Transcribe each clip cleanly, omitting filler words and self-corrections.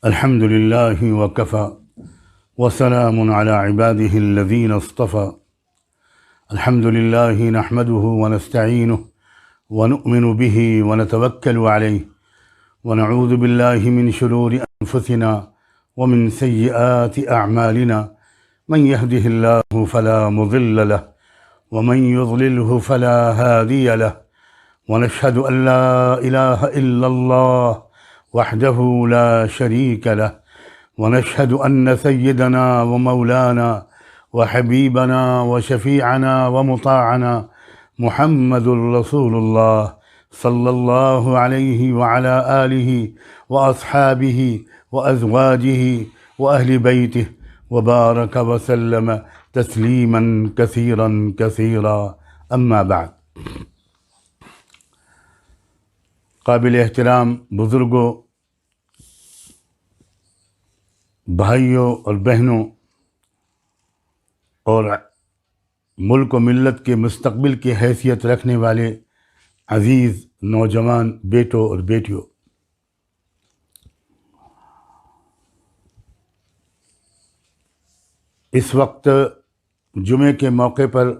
الحمد لله وكفى وسلام على عباده الذين اصطفى. الحمد لله نحمده ونستعينه ونؤمن به ونتوكل عليه ونعوذ بالله من شرور أنفسنا ومن سيئات أعمالنا. من يهده الله فلا مضل له ومن يضلله فلا هادي له. ونشهد أن لا إله إلا الله وحده لا شريك له. ونشهد أن سيدنا ومولانا وحبيبنا وشفيعنا ومطاعنا محمد رسول الله صلى الله عليه وعلى آله وأصحابه وأزواجه وأهل بيته وبارك وسلم تسليما كثيرا كثيرا. أما بعد. قابل احترام بزرگوں، بھائیوں اور بہنوں، اور ملک و ملت کے مستقبل کی حیثیت رکھنے والے عزیز نوجوان بیٹوں اور بیٹیوں، اس وقت جمعے کے موقع پر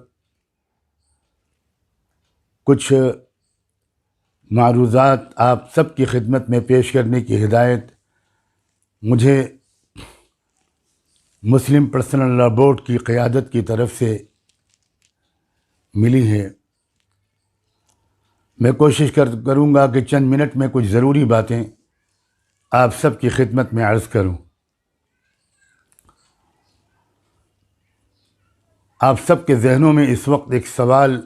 کچھ معروضات آپ سب کی خدمت میں پیش کرنے کی ہدایت مجھے مسلم پرسنل لاء بورڈ کی قیادت کی طرف سے ملی ہے. میں کوشش کروں گا کہ چند منٹ میں کچھ ضروری باتیں آپ سب کی خدمت میں عرض کروں. آپ سب کے ذہنوں میں اس وقت ایک سوال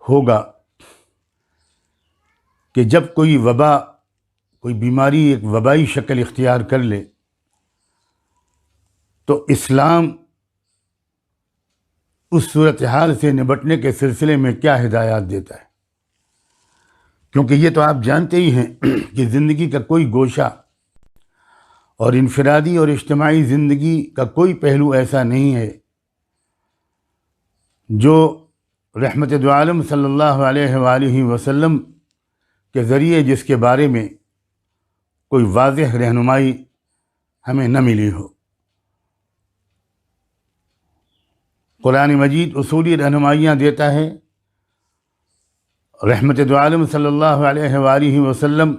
ہوگا کہ جب کوئی وبا، کوئی بیماری ایک وبائی شکل اختیار کر لے تو اسلام اس صورتحال سے نمٹنے کے سلسلے میں کیا ہدایات دیتا ہے؟ کیونکہ یہ تو آپ جانتے ہی ہیں کہ زندگی کا کوئی گوشہ اور انفرادی اور اجتماعی زندگی کا کوئی پہلو ایسا نہیں ہے جو رحمت دو عالم صلی اللہ علیہ وآلہ وسلم کے ذریعے جس کے بارے میں کوئی واضح رہنمائی ہمیں نہ ملی ہو. قرآن مجید اصولی رہنمائیاں دیتا ہے. رحمت دو عالم صلی اللہ علیہ وآلہ وسلم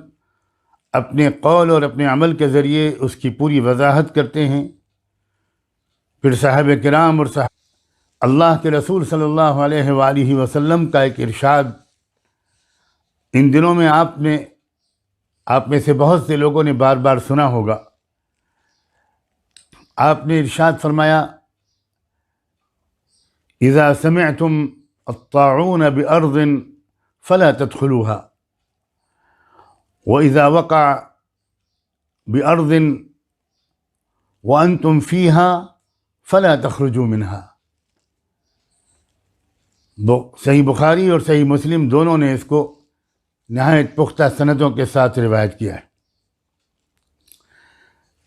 اپنے قول اور اپنے عمل کے ذریعے اس کی پوری وضاحت کرتے ہیں. پھر صحابہ کرام اور اللہ کے رسول صلی اللہ علیہ وآلہ وسلم کا ایک ارشاد ان دنوں میں آپ میں سے بہت سے لوگوں نے بار بار سنا ہوگا. آپ نے ارشاد فرمایا: اذا سمعتم الطاعون بأرض فلا تدخلوها واذا وقع بأرض وانتم فيها فلا تخرجوا منها. صحیح بخاری اور صحیح مسلم دونوں نے اس کو نہایت پختہ سندوں کے ساتھ روایت کیا ہے.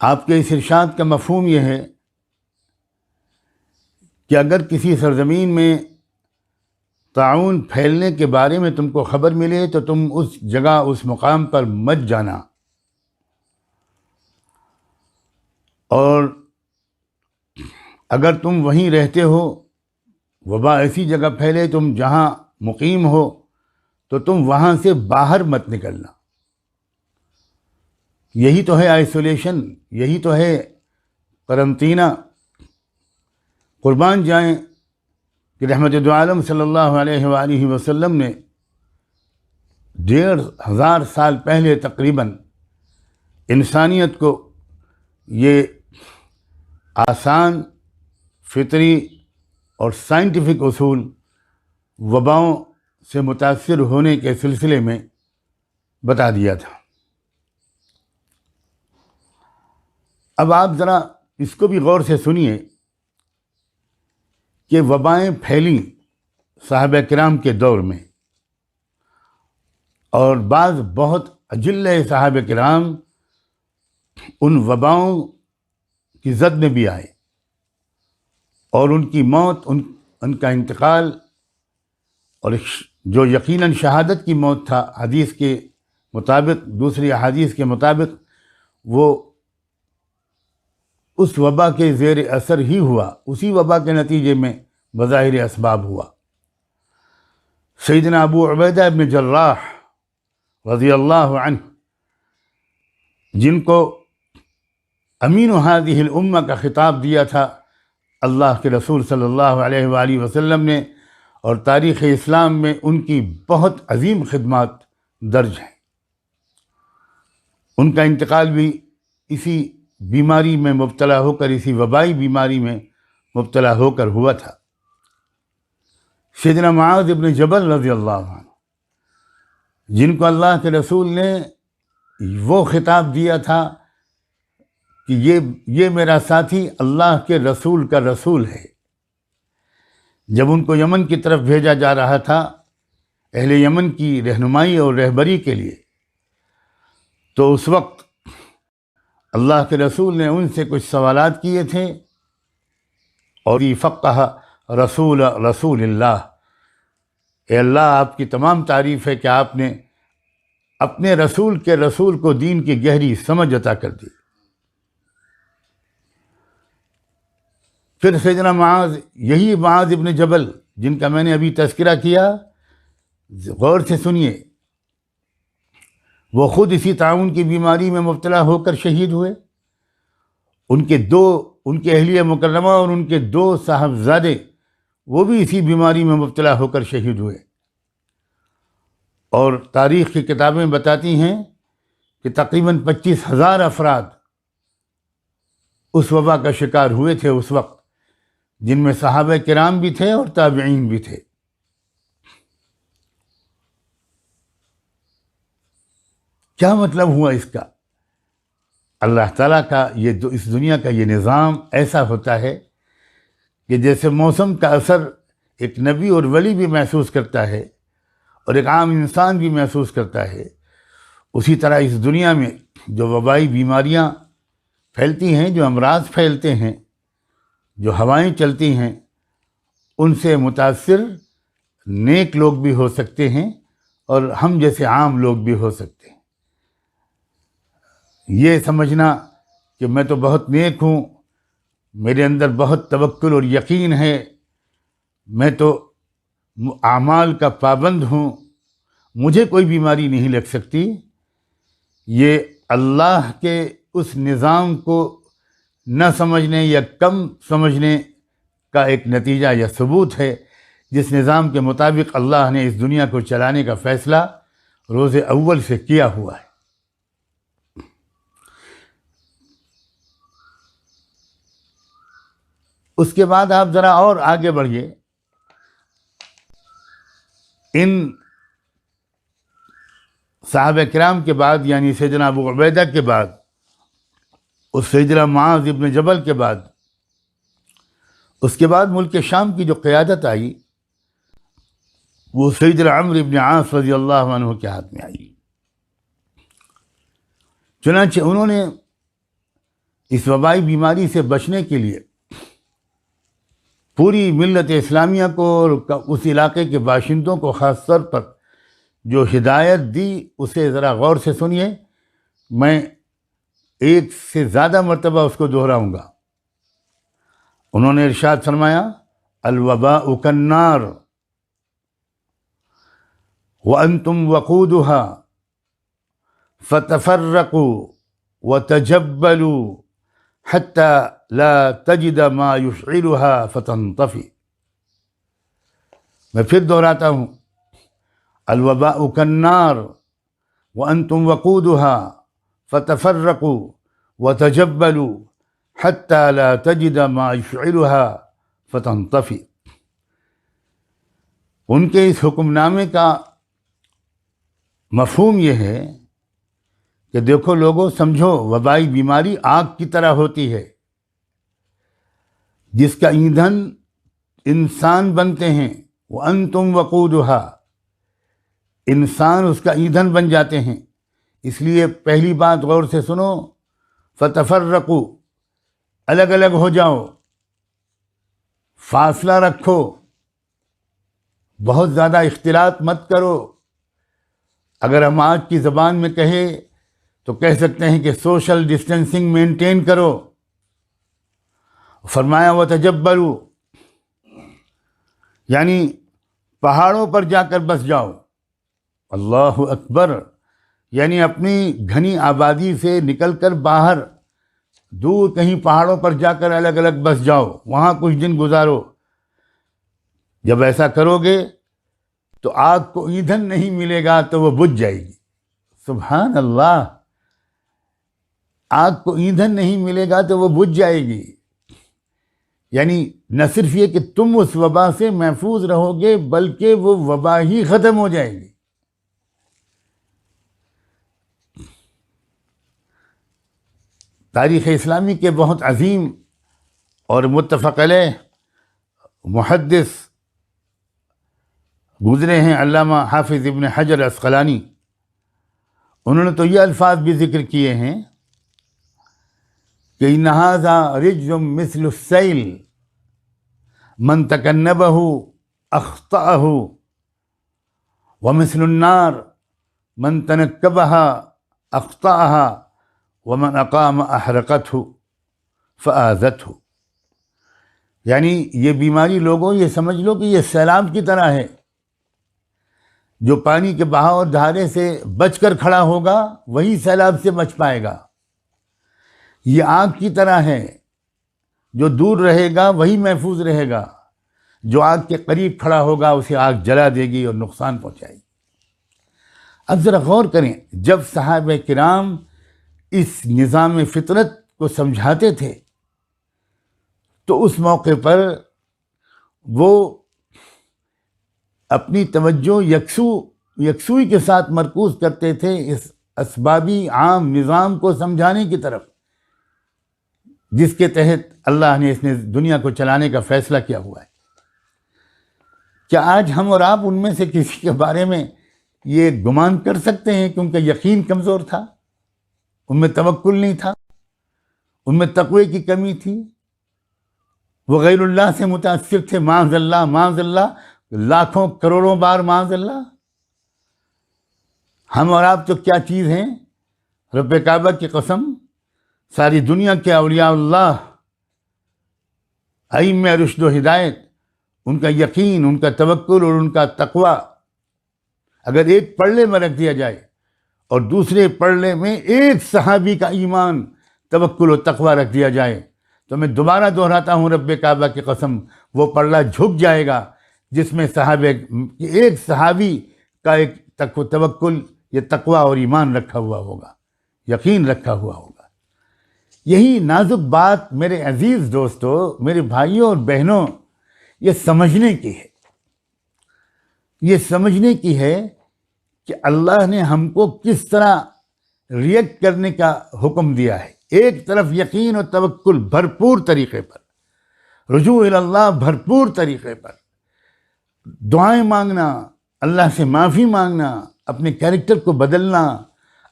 آپ کے اس ارشاد کا مفہوم یہ ہے کہ اگر کسی سرزمین میں طاعون پھیلنے کے بارے میں تم کو خبر ملے تو تم اس جگہ، اس مقام پر مت جانا، اور اگر تم وہیں رہتے ہو، وبا ایسی جگہ پھیلے تم جہاں مقیم ہو، تو تم وہاں سے باہر مت نکلنا. یہی تو ہے آئسولیشن، یہی تو ہے قرنطینہ. قربان جائیں کہ رحمت دو عالم صلی اللہ علیہ وآلہ وسلم نے 1500 سال پہلے تقریباً انسانیت کو یہ آسان، فطری اور سائنٹیفک اصول وباؤں سے متاثر ہونے کے سلسلے میں بتا دیا تھا. اب آپ ذرا اس کو بھی غور سے سنیے کہ وبائیں پھیلیں صحابہ کرام کے دور میں، اور بعض بہت اجلہ صحابہ کرام ان وباؤں کی زد میں بھی آئے، اور ان کی موت، ان کا انتقال، اور جو یقیناً شہادت کی موت تھا حدیث کے مطابق، دوسری احادیث کے مطابق وہ اس وبا کے زیر اثر ہی ہوا، اسی وبا کے نتیجے میں بظاہر اسباب ہوا۔ سیدنا ابو عبیدہ ابن جراح رضی اللہ عنہ، جن کو امین هذه الامہ کا خطاب دیا تھا اللہ کے رسول صلی اللہ علیہ وآلہ وسلم نے، اور تاریخ اسلام میں ان کی بہت عظیم خدمات درج ہیں۔ ان کا انتقال بھی اسی بیماری میں مبتلا ہو کر، اسی وبائی بیماری میں مبتلا ہو کر ہوا تھا۔ سیدنا معاذ ابن جبل رضی اللہ عنہ، جن کو اللہ کے رسول نے وہ خطاب دیا تھا کہ یہ میرا ساتھی اللہ کے رسول کا رسول ہے، جب ان کو یمن کی طرف بھیجا جا رہا تھا اہل یمن کی رہنمائی اور رہبری کے لیے، تو اس وقت اللہ کے رسول نے ان سے کچھ سوالات کیے تھے، اور فقہ رسول اللہ، اے اللہ آپ کی تمام تعریف ہے کہ آپ نے اپنے رسول کے رسول کو دین کی گہری سمجھ عطا کر دی۔ پھر سیدنا معاذ، یہی معاذ ابن جبل جن کا میں نے ابھی تذکرہ کیا، غور سے سنیے، وہ خود اسی طاعون کی بیماری میں مبتلا ہو کر شہید ہوئے۔ ان کے اہلیہ مکرمہ اور ان کے 2 صاحبزادے، وہ بھی اسی بیماری میں مبتلا ہو کر شہید ہوئے۔ اور تاریخ کی کتابیں بتاتی ہیں کہ تقریباً 25,000 افراد اس وبا کا شکار ہوئے تھے اس وقت، جن میں صحابہ کرام بھی تھے اور تابعین بھی تھے۔ کیا مطلب ہوا اس کا؟ اللہ تعالیٰ کا اس دنیا کا یہ نظام ایسا ہوتا ہے کہ جیسے موسم کا اثر ایک نبی اور ولی بھی محسوس کرتا ہے اور ایک عام انسان بھی محسوس کرتا ہے، اسی طرح اس دنیا میں جو وبائی بیماریاں پھیلتی ہیں، جو امراض پھیلتے ہیں، جو ہوائیں چلتی ہیں، ان سے متاثر نیک لوگ بھی ہو سکتے ہیں اور ہم جیسے عام لوگ بھی ہو سکتے ہیں۔ یہ سمجھنا کہ میں تو بہت نیک ہوں، میرے اندر بہت توکل اور یقین ہے، میں تو اعمال کا پابند ہوں، مجھے کوئی بیماری نہیں لگ سکتی، یہ اللہ کے اس نظام کو نہ سمجھنے یا کم سمجھنے کا ایک نتیجہ یا ثبوت ہے، جس نظام کے مطابق اللہ نے اس دنیا کو چلانے کا فیصلہ روز اول سے کیا ہوا ہے۔ اس کے بعد آپ ذرا اور آگے بڑھیے، ان صحابہ کرام کے بعد، یعنی سیدنا ابو عبیدہ کے بعد، اس سیدنا معاذ ابن جبل کے بعد، اس کے بعد ملک شام کی جو قیادت آئی وہ سیدنا عمرو ابن عاص رضی اللہ عنہ کے ہاتھ میں آئی۔ چنانچہ انہوں نے اس وبائی بیماری سے بچنے کے لیے پوری ملت اسلامیہ کو اور اس علاقے کے باشندوں کو خاص طور پر جو ہدایت دی، اسے ذرا غور سے سنیے، میں ایک سے زیادہ مرتبہ اس کو دہراؤں گا۔ انہوں نے ارشاد فرمایا، الوباء کالنار وانتم وقودها فتفرقوا وتجبلوا حتى لا تجد ما يشعلها فتنطفي۔ میں پھر دہراتا ہوں، الوباء كالنار وانتم وقودها فتفرقوا وتجبلوا حتى لا تجد ما يشعلها فتنطفي۔ ان کے اس حکم نامے کا مفہوم یہ ہے کہ دیکھو لوگوں، سمجھو وبائی بیماری آگ کی طرح ہوتی ہے، جس کا ایندھن انسان بنتے ہیں، وَأَنْتُمْ وَقُودُهَا، انسان اس کا ایندھن بن جاتے ہیں۔ اس لیے پہلی بات غور سے سنو، فَتَفَرَّقُوا، الگ الگ ہو جاؤ، فاصلہ رکھو، بہت زیادہ اختلاط مت کرو۔ اگر ہم آج کی زبان میں کہیں تو کہہ سکتے ہیں کہ سوشل ڈسٹینسنگ مینٹین کرو. فرمایا وتجبروا، یعنی پہاڑوں پر جا کر بس جاؤ. اللہ اکبر، یعنی اپنی گھنی آبادی سے نکل کر باہر دور کہیں پہاڑوں پر جا کر الگ الگ بس جاؤ، وہاں کچھ دن گزارو. جب ایسا کرو گے تو آگ کو ایندھن نہیں ملے گا تو وہ بجھ جائے گی. سبحان اللہ، آگ کو ایندھن نہیں ملے گا تو وہ بجھ جائے گی. یعنی نہ صرف یہ کہ تم اس وبا سے محفوظ رہو گے بلکہ وہ وبا ہی ختم ہو جائے گی. تاریخ اسلامی کے بہت عظیم اور متفق علیہ محدث گزرے ہیں علامہ حافظ ابن حجر عسقلانی. انہوں نے تو یہ الفاظ بھی ذکر کیے ہیں کہ ان ھذا رجز مثل السیل من تکنبہ اخطأہ ومثل النار من تنکبہا اخطأہا ومن اقام احرقتہ فآذتہ. یعنی یہ بیماری لوگوں یہ سمجھ لو کہ یہ سیلاب کی طرح ہے. جو پانی کے بہاؤ اور دھارے سے بچ کر کھڑا ہوگا وہی سیلاب سے بچ پائے گا. یہ آگ کی طرح ہے، جو دور رہے گا وہی محفوظ رہے گا، جو آگ کے قریب کھڑا ہوگا اسے آگ جلا دے گی اور نقصان پہنچائے گی. اب ذرا غور کریں، جب صحابہ کرام اس نظام فطرت کو سمجھاتے تھے تو اس موقع پر وہ اپنی توجہ یکسوئی کے ساتھ مرکوز کرتے تھے اس اسبابی عام نظام کو سمجھانے کی طرف، جس کے تحت اللہ نے اس نے دنیا کو چلانے کا فیصلہ کیا ہوا ہے. کیا آج ہم اور آپ ان میں سے کسی کے بارے میں یہ گمان کر سکتے ہیں کہ ان کا یقین کمزور تھا، ان میں توکل نہیں تھا، ان میں تقوی کی کمی تھی، وہ غیر اللہ سے متاثر تھے؟ معاذ اللہ، معاذ اللہ، لاکھوں کروڑوں بار معاذ اللہ. ہم اور آپ تو کیا چیز ہیں؟ رب کعبہ کی قسم، ساری دنیا کے اولیاء اللہ، ائمہ رشد و ہدایت، ان کا یقین، ان کا توکل اور ان کا تقوی اگر ایک پلڑے میں رکھ دیا جائے اور دوسرے پلڑے میں ایک صحابی کا ایمان، توکل و تقوی رکھ دیا جائے تو میں دوبارہ دہراتا ہوں رب کعبہ کی قسم، وہ پلڑا جھک جائے گا جس میں ایک صحابی کا ایک توکل یا تقوی اور ایمان رکھا ہوا ہوگا، یقین رکھا ہوا ہوگا. یہی نازک بات میرے عزیز دوستو، میرے بھائیوں اور بہنوں، یہ سمجھنے کی ہے، یہ سمجھنے کی ہے کہ اللہ نے ہم کو کس طرح ریئیکٹ کرنے کا حکم دیا ہے. ایک طرف یقین اور توکل بھرپور طریقے پر، رجوع الی اللہ بھرپور طریقے پر، دعائیں مانگنا، اللہ سے معافی مانگنا، اپنے کیریکٹر کو بدلنا،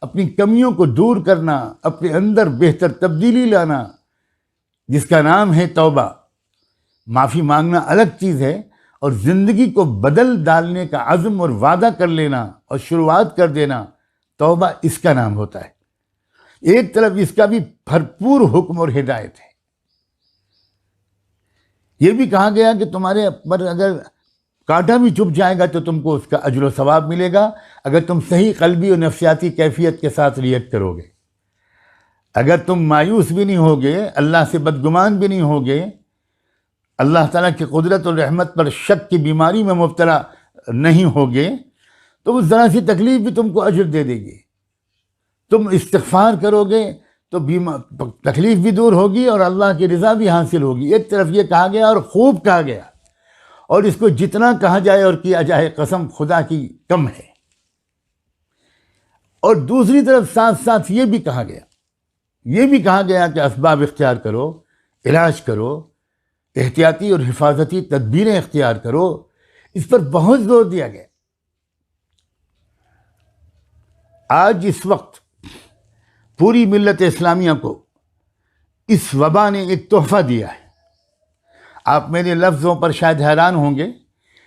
اپنی کمیوں کو دور کرنا، اپنے اندر بہتر تبدیلی لانا، جس کا نام ہے توبہ. معافی مانگنا الگ چیز ہے، اور زندگی کو بدل ڈالنے کا عزم اور وعدہ کر لینا اور شروعات کر دینا، توبہ اس کا نام ہوتا ہے. ایک طرف اس کا بھی بھرپور حکم اور ہدایت ہے. یہ بھی کہا گیا کہ تمہارے پر اگر کانٹا بھی چبھ جائے گا تو تم کو اس کا اجر و ثواب ملے گا اگر تم صحیح قلبی اور نفسیاتی کیفیت کے ساتھ ریئیکٹ کرو گے. اگر تم مایوس بھی نہیں ہوگے، اللہ سے بدگمان بھی نہیں ہوگے، اللہ تعالیٰ کی قدرت اور رحمت پر شک کی بیماری میں مبتلا نہیں ہوگے، تو وہ ذرا سی تکلیف بھی تم کو اجر دے دے گی. تم استغفار کرو گے تو تکلیف بھی دور ہوگی اور اللہ کی رضا بھی حاصل ہوگی. ایک طرف یہ کہا گیا اور خوب کہا گیا، اور اس کو جتنا کہا جائے اور کیا جائے قسم خدا کی کم ہے. اور دوسری طرف ساتھ ساتھ یہ بھی کہا گیا کہ اسباب اختیار کرو، علاج کرو، احتیاطی اور حفاظتی تدبیریں اختیار کرو. اس پر بہت زور دیا گیا. آج اس وقت پوری ملت اسلامیہ کو اس وبا نے ایک تحفہ دیا ہے. آپ میرے لفظوں پر شاید حیران ہوں گے،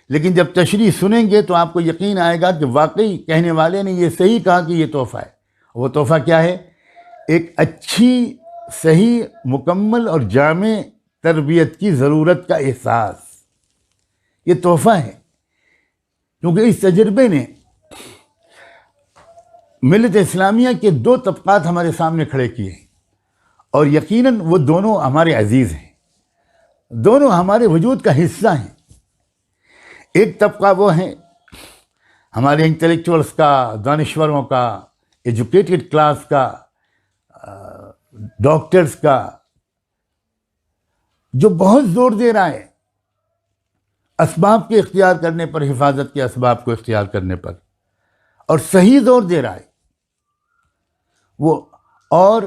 لیکن جب تشریح سنیں گے تو آپ کو یقین آئے گا کہ واقعی کہنے والے نے یہ صحیح کہا کہ یہ تحفہ ہے. وہ تحفہ کیا ہے؟ ایک اچھی، صحیح، مکمل اور جامع تربیت کی ضرورت کا احساس، یہ تحفہ ہے۔ کیونکہ اس تجربے نے ملت اسلامیہ کے 2 طبقات ہمارے سامنے کھڑے کیے ہیں، اور یقیناً وہ دونوں ہمارے عزیز ہیں، دونوں ہمارے وجود کا حصہ ہیں۔ ایک طبقہ وہ ہیں ہمارے انٹلیکچوئلس کا، دانشوروں کا، ایجوکیٹڈ کلاس کا، ڈاکٹرز کا، جو بہت زور دے رہا ہے اسباب کے اختیار کرنے پر، حفاظت کے اسباب کو اختیار کرنے پر، اور صحیح زور دے رہا ہے وہ۔ اور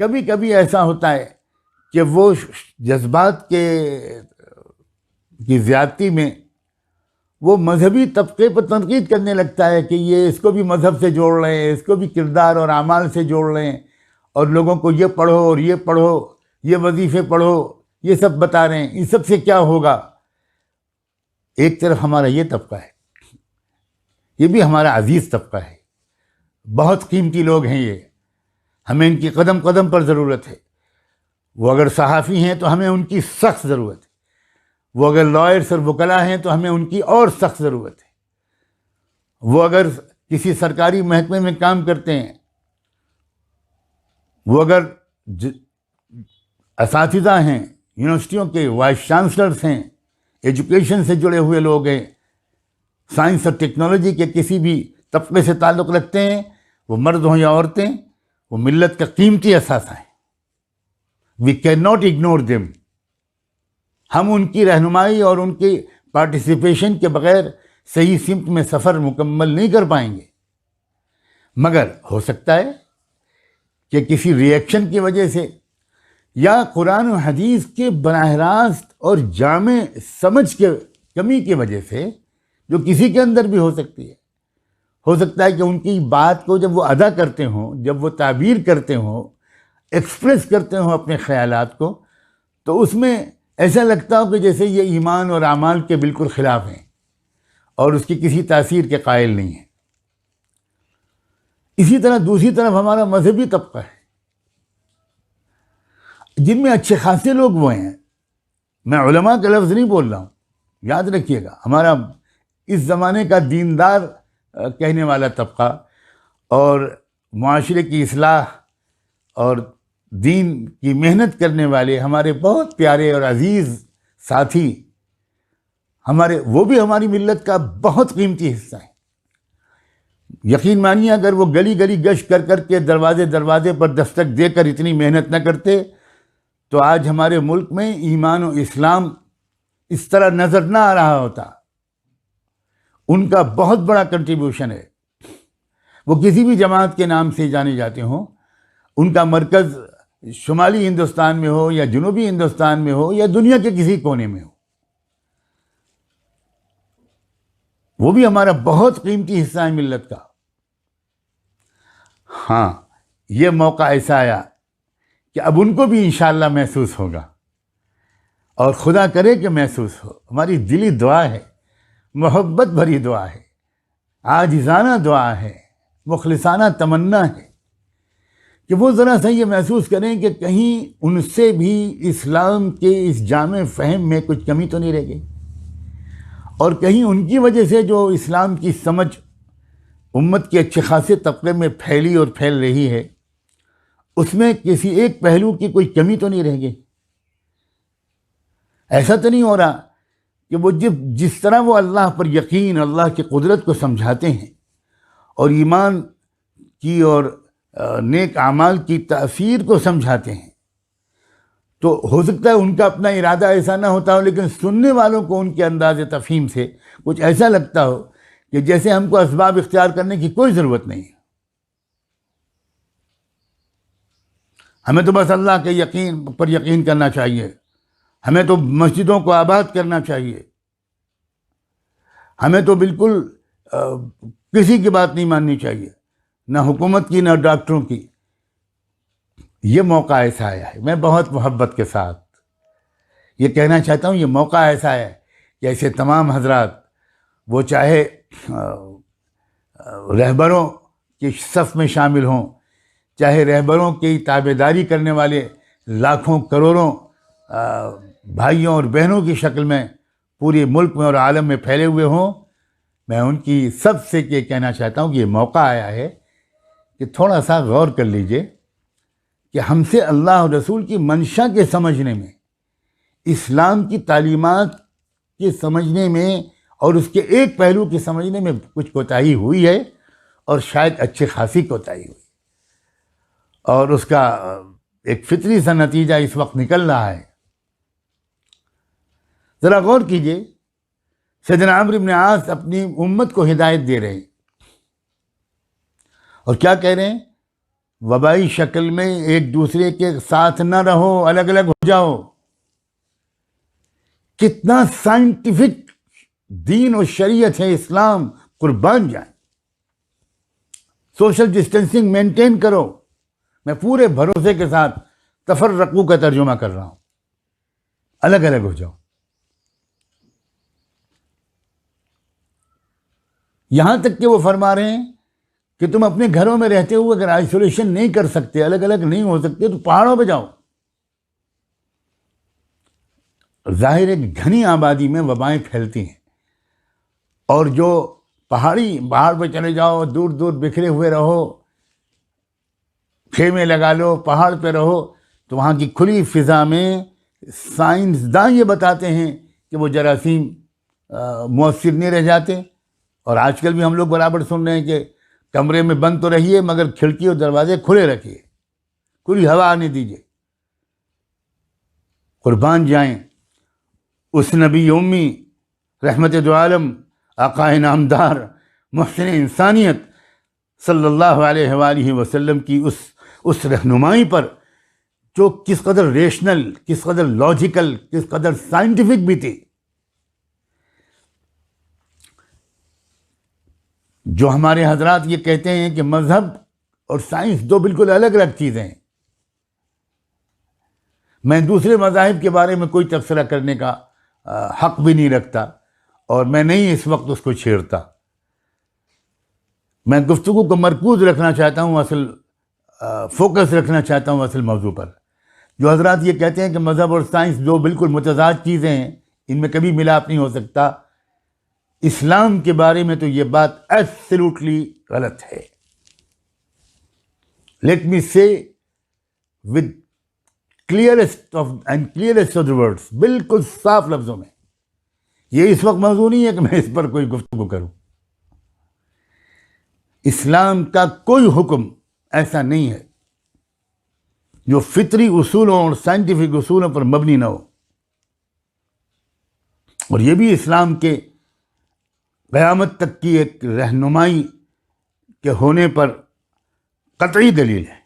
کبھی کبھی ایسا ہوتا ہے کہ وہ جذبات کی زیادتی میں وہ مذہبی طبقے پر تنقید کرنے لگتا ہے کہ یہ اس کو بھی مذہب سے جوڑ رہے ہیں، اس کو بھی کردار اور اعمال سے جوڑ رہے ہیں، اور لوگوں کو یہ پڑھو اور یہ پڑھو، یہ وظیفے پڑھو، یہ سب بتا رہے ہیں، ان سب سے کیا ہوگا۔ ایک طرف ہمارا یہ طبقہ ہے، یہ بھی ہمارا عزیز طبقہ ہے، بہت قیمتی لوگ ہیں یہ، ہمیں ان کی قدم قدم پر ضرورت ہے۔ وہ اگر صحافی ہیں تو ہمیں ان کی سخت ضرورت ہے، وہ اگر لائرز اور وکلاء ہیں تو ہمیں ان کی اور سخت ضرورت ہے، وہ اگر کسی سرکاری محکمے میں کام کرتے ہیں، وہ اگر اساتذہ ہیں، یونیورسٹیوں کے وائس چانسلرز ہیں، ایجوکیشن سے جڑے ہوئے لوگ ہیں، سائنس اور ٹیکنالوجی کے کسی بھی طبقے سے تعلق رکھتے ہیں، وہ مرد ہوں یا عورتیں، وہ ملت کا قیمتی اثاثہ ہیں۔ We can not ignore them. ہم ان کی رہنمائی اور ان کی پارٹیسپیشن کے بغیر صحیح سمت میں سفر مکمل نہیں کر پائیں گے۔ مگر ہو سکتا ہے کہ کسی ری ایکشن کی وجہ سے، یا قرآن و حدیث کے براہ راست اور جامع سمجھ کے کمی کی وجہ سے، جو کسی کے اندر بھی ہو سکتی ہے، ہو سکتا ہے کہ ان کی بات کو جب وہ ادا کرتے ہوں، جب وہ تعبیر کرتے ہوں، ایکسپریس کرتے ہوں اپنے خیالات کو، تو اس میں ایسا لگتا ہو کہ جیسے یہ ایمان اور اعمال کے بالکل خلاف ہیں اور اس کی کسی تاثیر کے قائل نہیں ہیں۔ اسی طرح دوسری طرف ہمارا مذہبی طبقہ ہے، جن میں اچھے خاصے لوگ وہ ہیں، میں علماء کا لفظ نہیں بول رہا ہوں، یاد رکھیے گا، ہمارا اس زمانے کا دیندار کہنے والا طبقہ اور معاشرے کی اصلاح اور دین کی محنت کرنے والے ہمارے بہت پیارے اور عزیز ساتھی، وہ بھی ہماری ملت کا بہت قیمتی حصہ ہیں۔ یقین مانیے اگر وہ گلی گلی گشت کر کر کے دروازے دروازے پر دستک دے کر اتنی محنت نہ کرتے تو آج ہمارے ملک میں ایمان و اسلام اس طرح نظر نہ آ رہا ہوتا۔ ان کا بہت بڑا کنٹریبیوشن ہے۔ وہ کسی بھی جماعت کے نام سے جانے جاتے ہوں، ان کا مرکز شمالی ہندوستان میں ہو یا جنوبی ہندوستان میں ہو یا دنیا کے کسی کونے میں ہو، وہ بھی ہمارا بہت قیمتی حصہ ہے ملت کا۔ ہاں، یہ موقع ایسا آیا کہ اب ان کو بھی انشاءاللہ محسوس ہوگا، اور خدا کرے کہ محسوس ہو۔ ہماری دلی دعا ہے، محبت بھری دعا ہے، عاجزانہ دعا ہے، مخلصانہ تمنا ہے کہ وہ ذرا سا یہ محسوس کریں کہ کہیں ان سے بھی اسلام کے اس جامع فہم میں کچھ کمی تو نہیں رہ گئی، اور کہیں ان کی وجہ سے جو اسلام کی سمجھ امت کے اچھے خاصے طبقے میں پھیلی اور پھیل رہی ہے، اس میں کسی ایک پہلو کی کوئی کمی تو نہیں رہ گئی۔ ایسا تو نہیں ہو رہا کہ وہ جس طرح وہ اللہ پر یقین، اللہ کی قدرت کو سمجھاتے ہیں اور ایمان کی اور نیک اعمال کی تاثیر کو سمجھاتے ہیں، تو ہو سکتا ہے ان کا اپنا ارادہ ایسا نہ ہوتا ہو، لیکن سننے والوں کو ان کے انداز تفہیم سے کچھ ایسا لگتا ہو کہ جیسے ہم کو اسباب اختیار کرنے کی کوئی ضرورت نہیں ہے، ہمیں تو بس اللہ کے یقین پر یقین کرنا چاہیے، ہمیں تو مسجدوں کو آباد کرنا چاہیے، ہمیں تو بالکل کسی کی بات نہیں ماننی چاہیے، نہ حکومت کی نہ ڈاکٹروں کی۔ یہ موقع ایسا آیا ہے، میں بہت محبت کے ساتھ یہ کہنا چاہتا ہوں، یہ موقع ایسا ہے کہ ایسے تمام حضرات، وہ چاہے رہبروں کی صف میں شامل ہوں چاہے رہبروں کی تابعداری کرنے والے لاکھوں کروڑوں بھائیوں اور بہنوں کی شکل میں پورے ملک میں اور عالم میں پھیلے ہوئے ہوں، میں ان کی سب سے یہ کہنا چاہتا ہوں کہ یہ موقع آیا ہے کہ تھوڑا سا غور کر لیجئے کہ ہم سے اللہ اور رسول کی منشا کے سمجھنے میں، اسلام کی تعلیمات کے سمجھنے میں اور اس کے ایک پہلو کے سمجھنے میں کچھ کوتاہی ہوئی ہے، اور شاید اچھی خاصی کوتاہی ہوئی، اور اس کا ایک فطری سا نتیجہ اس وقت نکل رہا ہے۔ ذرا غور کیجئے، سیدنا عمرو بن عاص اپنی امت کو ہدایت دے رہے ہیں، اور کیا کہہ رہے ہیں؟ وبائی شکل میں ایک دوسرے کے ساتھ نہ رہو، الگ الگ ہو جاؤ۔ کتنا سائنٹیفک دین و شریعت ہے اسلام، قربان جائیں۔ سوشل ڈسٹینسنگ مینٹین کرو۔ میں پورے بھروسے کے ساتھ تفرقو کا ترجمہ کر رہا ہوں، الگ الگ ہو جاؤ۔ یہاں تک کہ وہ فرما رہے ہیں کہ تم اپنے گھروں میں رہتے ہوئے اگر آئسولیشن نہیں کر سکتے، الگ الگ نہیں ہو سکتے، تو پہاڑوں پہ جاؤ۔ ظاہر ہے کہ گھنی آبادی میں وبائیں پھیلتی ہیں، اور جو پہاڑ پہ چلے جاؤ، دور دور بکھرے ہوئے رہو، خیمے لگا لو، پہاڑ پہ رہو، تو وہاں کی کھلی فضا میں سائنسداں یہ بتاتے ہیں کہ وہ جراثیم مؤثر نہیں رہ جاتے۔ اور آج کل بھی ہم لوگ برابر سن رہے ہیں کہ کمرے میں بند تو رہیے مگر کھڑکی اور دروازے کھلے رکھیے، کھلی ہوا آنے دیجیے۔ قربان جائیں اس نبی امی، رحمت دو عالم، آقا نامدار، محسن انسانیت صلی اللہ علیہ وآلہ وسلم کی اس رہنمائی پر، جو کس قدر ریشنل، کس قدر لاجیکل، کس قدر سائنٹیفک بھی تھی۔ جو ہمارے حضرات یہ کہتے ہیں کہ مذہب اور سائنس دو بالکل الگ الگ چیزیں ہیں۔ میں دوسرے مذاہب کے بارے میں کوئی تبصرہ کرنے کا حق بھی نہیں رکھتا، اور میں نہیں اس وقت اس کو چھیڑتا۔ میں گفتگو کو مرکوز رکھنا چاہتا ہوں، اصل فوکس رکھنا چاہتا ہوں اصل موضوع پر۔ جو حضرات یہ کہتے ہیں کہ مذہب اور سائنس دو بالکل متضاد چیزیں ہیں، ان میں کبھی ملاپ نہیں ہو سکتا، اسلام کے بارے میں تو یہ بات ایبسلیوٹلی غلط ہے۔ لیٹ می سے with clearest of the words, بالکل صاف لفظوں میں، یہ اس وقت موضوع نہیں ہے کہ میں اس پر کوئی گفتگو کروں۔ اسلام کا کوئی حکم ایسا نہیں ہے جو فطری اصولوں اور سائنٹیفک اصولوں پر مبنی نہ ہو، اور یہ بھی اسلام کے قیامت تک کی ایک رہنمائی کے ہونے پر قطعی دلیل ہے۔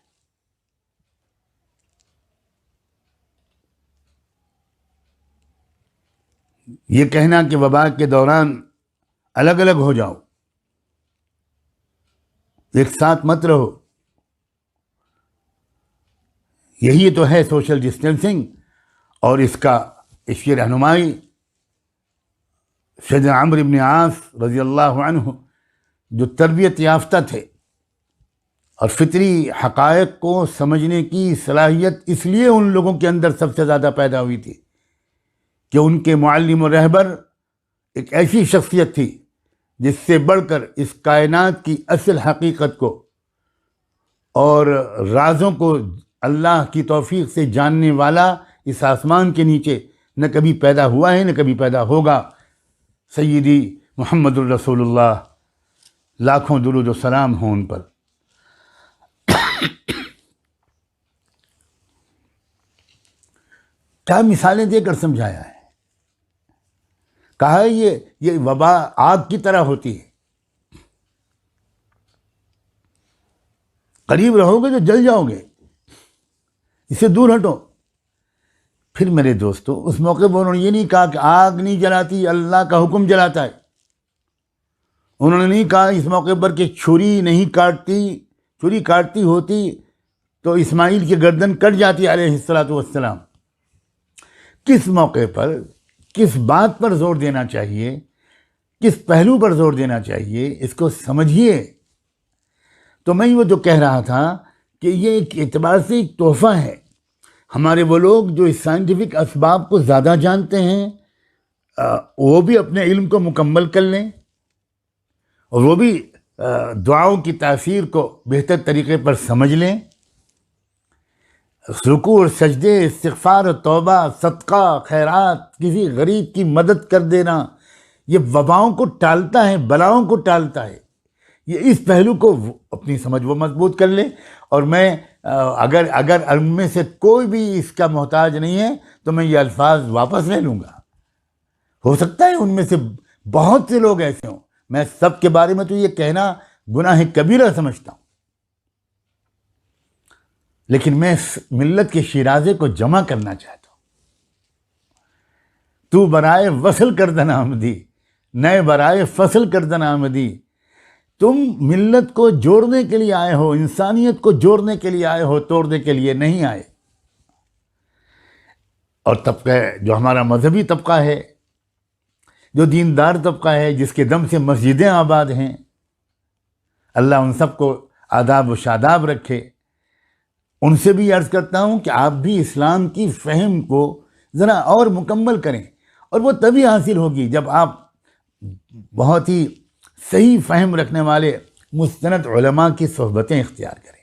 یہ کہنا کہ وبا کے دوران الگ الگ ہو جاؤ، ایک ساتھ مت رہو، یہی تو ہے سوشل ڈسٹینسنگ، اور اس کی رہنمائی سیدنا عمرو بن عاص رضی اللہ عنہ، جو تربیت یافتہ تھے اور فطری حقائق کو سمجھنے کی صلاحیت اس لیے ان لوگوں کے اندر سب سے زیادہ پیدا ہوئی تھی کہ ان کے معلم و رہبر ایک ایسی شخصیت تھی جس سے بڑھ کر اس کائنات کی اصل حقیقت کو اور رازوں کو اللہ کی توفیق سے جاننے والا اس آسمان کے نیچے نہ کبھی پیدا ہوا ہے نہ کبھی پیدا ہوگا، سیدی محمد الرسول اللہ، لاکھوں درود و سلام ہوں ان پر۔ کیا مثالیں دے کر سمجھایا ہے، کہا ہے یہ وبا آگ کی طرح ہوتی ہے، قریب رہو گے تو جل جاؤ گے، اسے دور ہٹو۔ پھر میرے دوستو، اس موقع پر انہوں نے یہ نہیں کہا کہ آگ نہیں جلاتی، اللہ کا حکم جلاتا ہے۔ انہوں نے نہیں کہا اس موقع پر کہ چھری کاٹتی ہوتی تو اسماعیل کی گردن کٹ جاتی علیہ الصلاۃ والسلام۔ کس موقع پر، کس بات پر زور دینا چاہیے، کس پہلو پر زور دینا چاہیے، اس کو سمجھیے۔ تو میں وہ جو کہہ رہا تھا کہ یہ ایک اعتبار سے ایک تحفہ ہے. ہمارے وہ لوگ جو اس سائنٹیفک اسباب کو زیادہ جانتے ہیں وہ بھی اپنے علم کو مکمل کر لیں، اور وہ بھی دعاؤں کی تاثیر کو بہتر طریقے پر سمجھ لیں. رکوع اور سجدے، استغفار و توبہ، صدقہ، خیرات، کسی غریب کی مدد کر دینا، یہ وباؤں کو ٹالتا ہے، بلاؤں کو ٹالتا ہے. یہ اس پہلو کو اپنی سمجھ وہ مضبوط کر لے. اور میں اگر ان میں سے کوئی بھی اس کا محتاج نہیں ہے تو میں یہ الفاظ واپس لے لوں گا. ہو سکتا ہے ان میں سے بہت سے لوگ ایسے ہوں، میں سب کے بارے میں تو یہ کہنا گناہ کبیرہ سمجھتا ہوں، لیکن میں ملت کے شیرازے کو جمع کرنا چاہتا ہوں. تو برائے وصل کردن آمدی، نئے برائے فصل کردن آمدی. تم ملت کو جوڑنے کے لیے آئے ہو، انسانیت کو جوڑنے کے لیے آئے ہو، توڑنے کے لیے نہیں آئے. اور طبقہ جو ہمارا مذہبی طبقہ ہے، جو دیندار طبقہ ہے، جس کے دم سے مسجدیں آباد ہیں، اللہ ان سب کو آداب و شاداب رکھے. ان سے بھی عرض کرتا ہوں کہ آپ بھی اسلام کی فہم کو ذرا اور مکمل کریں، اور وہ تبھی حاصل ہوگی جب آپ بہت ہی صحیح فہم رکھنے والے مستند علماء کی صحبتیں اختیار کریں،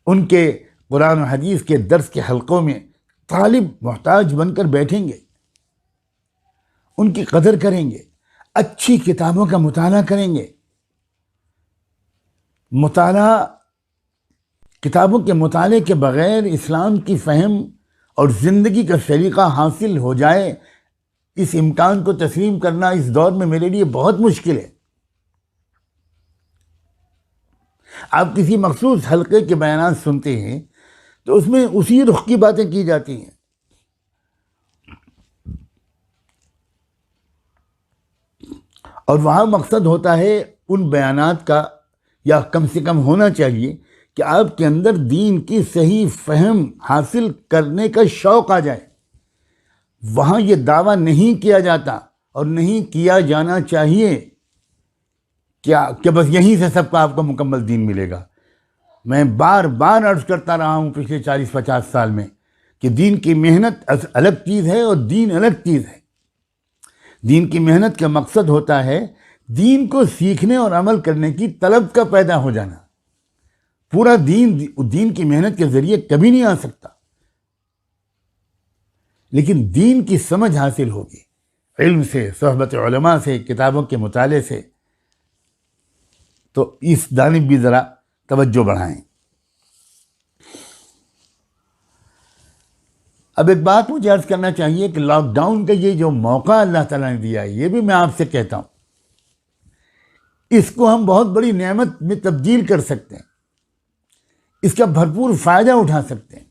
ان کے قرآن و حدیث کے درس کے حلقوں میں طالب محتاج بن کر بیٹھیں گے، ان کی قدر کریں گے، اچھی کتابوں کا مطالعہ کریں گے. کتابوں کے مطالعے کے بغیر اسلام کی فہم اور زندگی کا سلیقہ حاصل ہو جائے، اس امکان کو تسلیم کرنا اس دور میں میرے لیے بہت مشکل ہے. آپ کسی مخصوص حلقے کے بیانات سنتے ہیں تو اس میں اسی رخ کی باتیں کی جاتی ہیں، اور وہاں مقصد ہوتا ہے ان بیانات کا، یا کم سے کم ہونا چاہیے کہ آپ کے اندر دین کی صحیح فہم حاصل کرنے کا شوق آ جائے. وہاں یہ دعویٰ نہیں کیا جاتا اور نہیں کیا جانا چاہیے کہ بس یہیں سے سب کا آپ کو مکمل دین ملے گا. میں بار بار عرض کرتا رہا ہوں پچھلے 40-50 سال میں کہ دین کی محنت الگ چیز ہے اور دین الگ چیز ہے. دین کی محنت کا مقصد ہوتا ہے دین کو سیکھنے اور عمل کرنے کی طلب کا پیدا ہو جانا. پورا دین کی محنت کے ذریعے کبھی نہیں آ سکتا، لیکن دین کی سمجھ حاصل ہوگی علم سے، صحبت علماء سے، کتابوں کے مطالعے سے. تو اس جانب بھی ذرا توجہ بڑھائیں. اب ایک بات مجھے عرض کرنا چاہیے کہ لاک ڈاؤن کا یہ جو موقع اللہ تعالیٰ نے دیا ہے، یہ بھی میں آپ سے کہتا ہوں، اس کو ہم بہت بڑی نعمت میں تبدیل کر سکتے ہیں، اس کا بھرپور فائدہ اٹھا سکتے ہیں.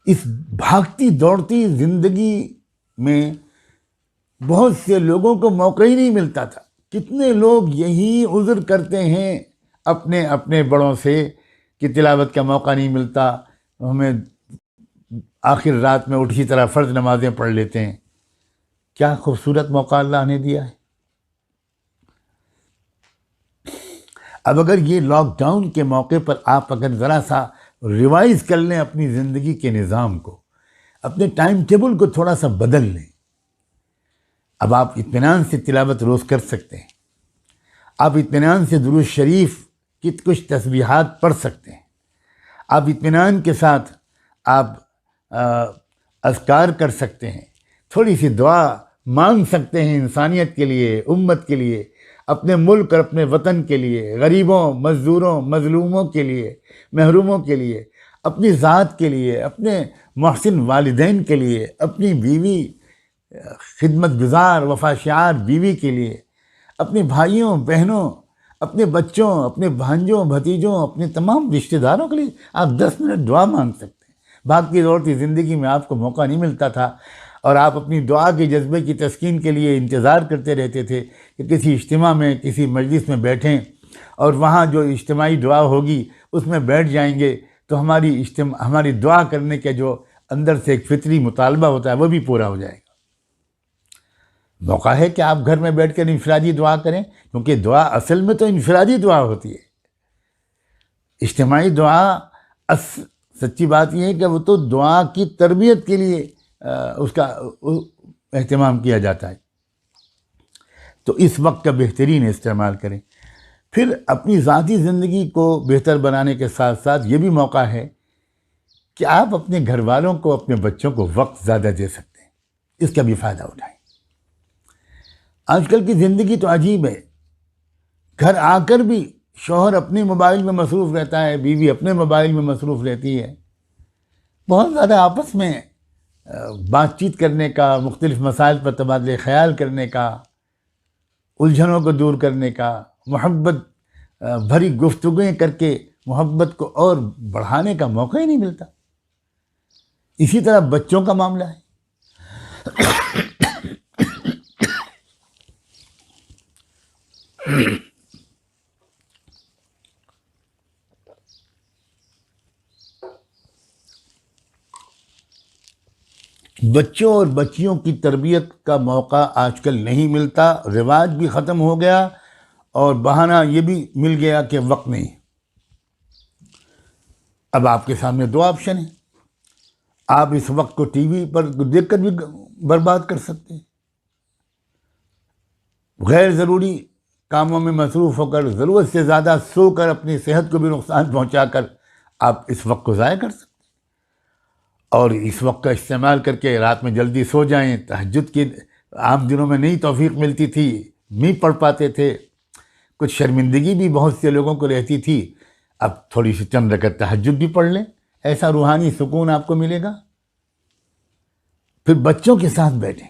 اس بھاگتی دوڑتی زندگی میں بہت سے لوگوں کو موقع ہی نہیں ملتا تھا. کتنے لوگ یہی عذر کرتے ہیں اپنے اپنے بڑوں سے کہ تلاوت کا موقع نہیں ملتا، ہمیں آخر رات میں اٹھی طرح فرض نمازیں پڑھ لیتے ہیں. کیا خوبصورت موقع اللہ نے دیا ہے. اب اگر یہ لاک ڈاؤن کے موقع پر آپ اگر ذرا سا ریوائز کر لیں اپنی زندگی کے نظام کو، اپنے ٹائم ٹیبل کو تھوڑا سا بدل لیں، اب آپ اطمینان سے تلاوت روز کر سکتے ہیں، آپ اطمینان سے درود شریف کی کچھ تسبیحات پڑھ سکتے ہیں، آپ اطمینان کے ساتھ آپ اذکار کر سکتے ہیں، تھوڑی سی دعا مانگ سکتے ہیں انسانیت کے لیے، امت کے لیے، اپنے ملک اور اپنے وطن کے لیے، غریبوں، مزدوروں، مظلوموں کے لیے، محروموں کے لیے، اپنی ذات کے لیے، اپنے محسن والدین کے لیے، اپنی بیوی، خدمت گزار وفاشیار بیوی کے لیے، اپنے بھائیوں بہنوں، اپنے بچوں، اپنے بھانجوں بھتیجوں، اپنے تمام رشتہ داروں کے لیے آپ 10 منٹ دعا مانگ سکتے ہیں. بھاگتی دوڑتی زندگی میں آپ کو موقع نہیں ملتا تھا، اور آپ اپنی دعا کے جذبے کی تسکین کے لیے انتظار کرتے رہتے تھے کہ کسی اجتماع میں، کسی مجلس میں بیٹھیں اور وہاں جو اجتماعی دعا ہوگی اس میں بیٹھ جائیں گے تو ہماری دعا کرنے کا جو اندر سے ایک فطری مطالبہ ہوتا ہے وہ بھی پورا ہو جائے گا. موقع ہے کہ آپ گھر میں بیٹھ کر انفرادی دعا کریں، کیونکہ دعا اصل میں تو انفرادی دعا ہوتی ہے. اجتماعی دعا سچی بات یہ ہے کہ وہ تو دعا کی تربیت کے لیے اس کا اہتمام کیا جاتا ہے. تو اس وقت کا بہترین استعمال کریں. پھر اپنی ذاتی زندگی کو بہتر بنانے کے ساتھ ساتھ یہ بھی موقع ہے کہ آپ اپنے گھر والوں کو، اپنے بچوں کو وقت زیادہ دے سکتے ہیں. اس کا بھی فائدہ اٹھائیں. آج کل کی زندگی تو عجیب ہے. گھر آ کر بھی شوہر اپنے موبائل میں مصروف رہتا ہے، بیوی اپنے موبائل میں مصروف رہتی ہے. بہت زیادہ آپس میں بات چیت کرنے کا، مختلف مسائل پر تبادلہ خیال کرنے کا، الجھنوں کو دور کرنے کا، محبت بھری گفتگویں کر کے محبت کو اور بڑھانے کا موقع ہی نہیں ملتا. اسی طرح بچوں کا معاملہ ہے. بچوں اور بچیوں کی تربیت کا موقع آج کل نہیں ملتا. رواج بھی ختم ہو گیا اور بہانہ یہ بھی مل گیا کہ وقت نہیں. اب آپ کے سامنے دو آپشن ہیں. آپ اس وقت کو ٹی وی پر دیکھ کر بھی برباد کر سکتے ہیں، غیر ضروری کاموں میں مصروف ہو کر، ضرورت سے زیادہ سو کر اپنی صحت کو بھی نقصان پہنچا کر آپ اس وقت کو ضائع کر سکتے ہیں. اور اس وقت کا استعمال کر کے رات میں جلدی سو جائیں. تہجد کی عام دنوں میں نہیں توفیق ملتی تھی، نہیں پڑھ پاتے تھے، کچھ شرمندگی بھی بہت سے لوگوں کو رہتی تھی. اب تھوڑی سی چند رکعت تہجد بھی پڑھ لیں، ایسا روحانی سکون آپ کو ملے گا. پھر بچوں کے ساتھ بیٹھیں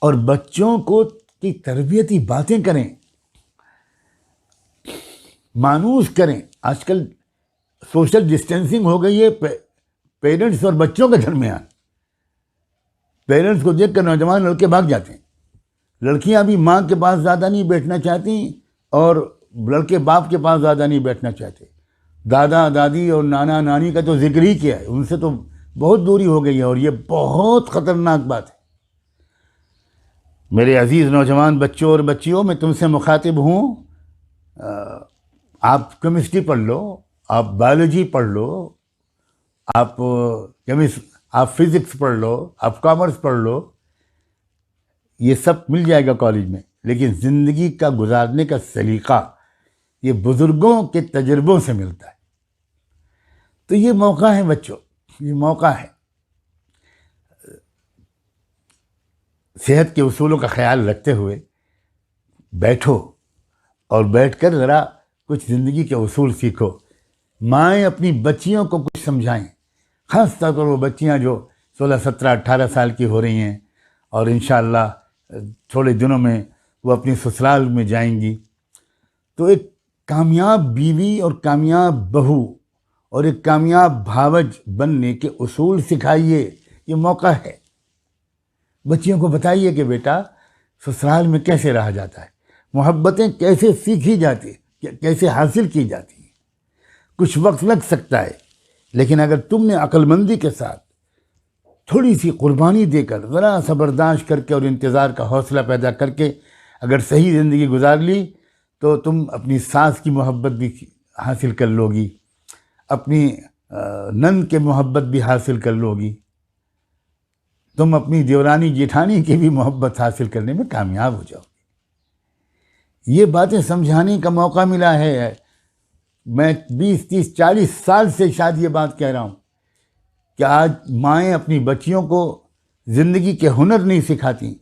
اور بچوں کو کی تربیتی باتیں کریں، مانوس کریں. آج کل سوشل ڈسٹینسنگ ہو گئی ہے پیرنٹس اور بچوں کے درمیان. پیرنٹس کو دیکھ کر نوجوان لڑکے بھاگ جاتے ہیں. لڑکیاں بھی ماں کے پاس زیادہ نہیں بیٹھنا چاہتی اور لڑکے باپ کے پاس زیادہ نہیں بیٹھنا چاہتے. دادا دادی اور نانا نانی کا تو ذکر ہی کیا ہے، ان سے تو بہت دوری ہو گئی ہے اور یہ بہت خطرناک بات ہے. میرے عزیز نوجوان بچوں اور بچیوں، میں تم سے مخاطب ہوں. آپ کیمسٹری پڑھ لو، آپ بایولوجی پڑھ لو، آپ فزکس پڑھ لو، آپ کامرس پڑھ لو، یہ سب مل جائے گا کالج میں. لیکن زندگی کا گزارنے کا سلیقہ یہ بزرگوں کے تجربوں سے ملتا ہے. تو یہ موقع ہے بچوں، یہ موقع ہے. صحت کے اصولوں کا خیال رکھتے ہوئے بیٹھو اور بیٹھ کر ذرا کچھ زندگی کے اصول سیکھو. مائیں اپنی بچیوں کو کچھ سمجھائیں، خاص طور پر وہ بچیاں جو 16 17 18 سال کی ہو رہی ہیں اور انشاءاللہ تھوڑے دنوں میں وہ اپنی سسرال میں جائیں گی. تو ایک کامیاب بیوی اور کامیاب بہو اور ایک کامیاب بھاوج بننے کے اصول سکھائیے. یہ موقع ہے. بچیوں کو بتائیے کہ بیٹا سسرال میں کیسے رہا جاتا ہے، محبتیں کیسے سیکھی جاتی، کیسے حاصل کی جاتی ہیں. کچھ وقت لگ سکتا ہے، لیکن اگر تم نے عقل مندی کے ساتھ تھوڑی سی قربانی دے کر، ذرا سا برداشت کر کے اور انتظار کا حوصلہ پیدا کر کے اگر صحیح زندگی گزار لی تو تم اپنی ساس کی محبت بھی حاصل کر لو گی، اپنی نند کے محبت بھی حاصل کر لو گی، تم اپنی دیورانی جیٹھانی کی بھی محبت حاصل کرنے میں کامیاب ہو جاؤ گی. یہ باتیں سمجھانے کا موقع ملا ہے. میں 20 30 40 سال سے شاید یہ بات کہہ رہا ہوں کہ آج مائیں اپنی بچیوں کو زندگی کے ہنر نہیں سکھاتی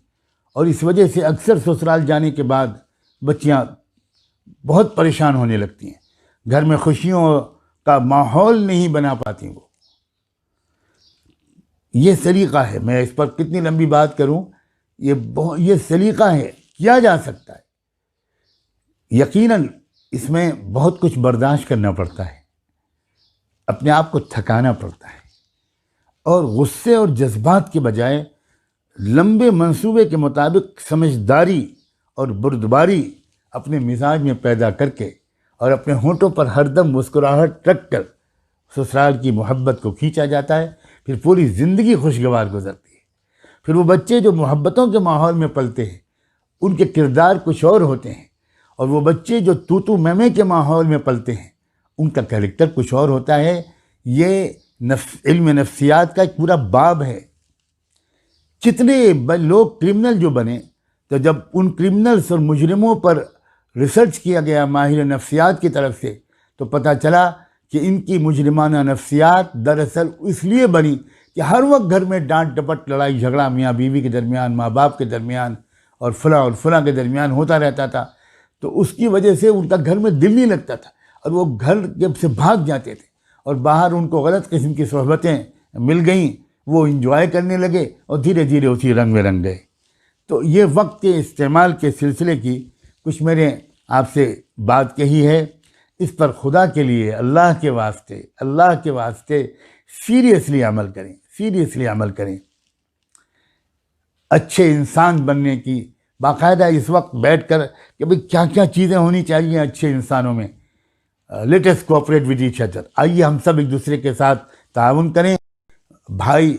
اور اس وجہ سے اکثر سسرال جانے کے بعد بچیاں بہت پریشان ہونے لگتی ہیں. گھر میں خوشیوں کا ماحول نہیں بنا پاتی. وہ یہ سلیقہ ہے. میں اس پر کتنی لمبی بات کروں، یہ سلیقہ ہے، کیا جا سکتا ہے. یقیناً اس میں بہت کچھ برداشت کرنا پڑتا ہے، اپنے آپ کو تھکانا پڑتا ہے اور غصے اور جذبات کے بجائے لمبے منصوبے کے مطابق سمجھداری اور بردباری اپنے مزاج میں پیدا کر کے اور اپنے ہونٹوں پر ہر دم مسکراہٹ رکھ کر سسرال کی محبت کو کھینچا جاتا ہے. پھر پوری زندگی خوشگوار گزرتی ہے. پھر وہ بچے جو محبتوں کے ماحول میں پلتے ہیں ان کے کردار کچھ اور ہوتے ہیں، اور وہ بچے جو تو میمے کے ماحول میں پلتے ہیں ان کا کریکٹر کچھ اور ہوتا ہے. یہ علم نفسیات کا ایک پورا باب ہے. کتنے لوگ کرمنل جو بنے، تو جب ان کرمنلز اور مجرموں پر ریسرچ کیا گیا ماہر نفسیات کی طرف سے، تو پتہ چلا کہ ان کی مجرمانہ نفسیات دراصل اس لیے بنی کہ ہر وقت گھر میں ڈانٹ ڈپٹ، لڑائی جھگڑا میاں بیوی کے درمیان، ماں باپ کے درمیان اور فلاں کے درمیان ہوتا رہتا تھا. تو اس کی وجہ سے ان کا گھر میں دل نہیں لگتا تھا، اور وہ گھر جب سے بھاگ جاتے تھے، اور باہر ان کو غلط قسم کی صحبتیں مل گئیں، وہ انجوائے کرنے لگے اور دھیرے دھیرے اسی رنگ میں رنگ گئے. تو یہ وقت کے استعمال کے سلسلے کی کچھ میں نے آپ سے بات کہی ہے. اس پر خدا کے لیے، اللہ کے واسطے سیریسلی عمل کریں. اچھے انسان بننے کی باقاعدہ اس وقت بیٹھ کر کہ بھئی کیا کیا چیزیں ہونی چاہیے اچھے انسانوں میں. Let us cooperate with each other. آئیے ہم سب ایک دوسرے کے ساتھ تعاون کریں. بھائی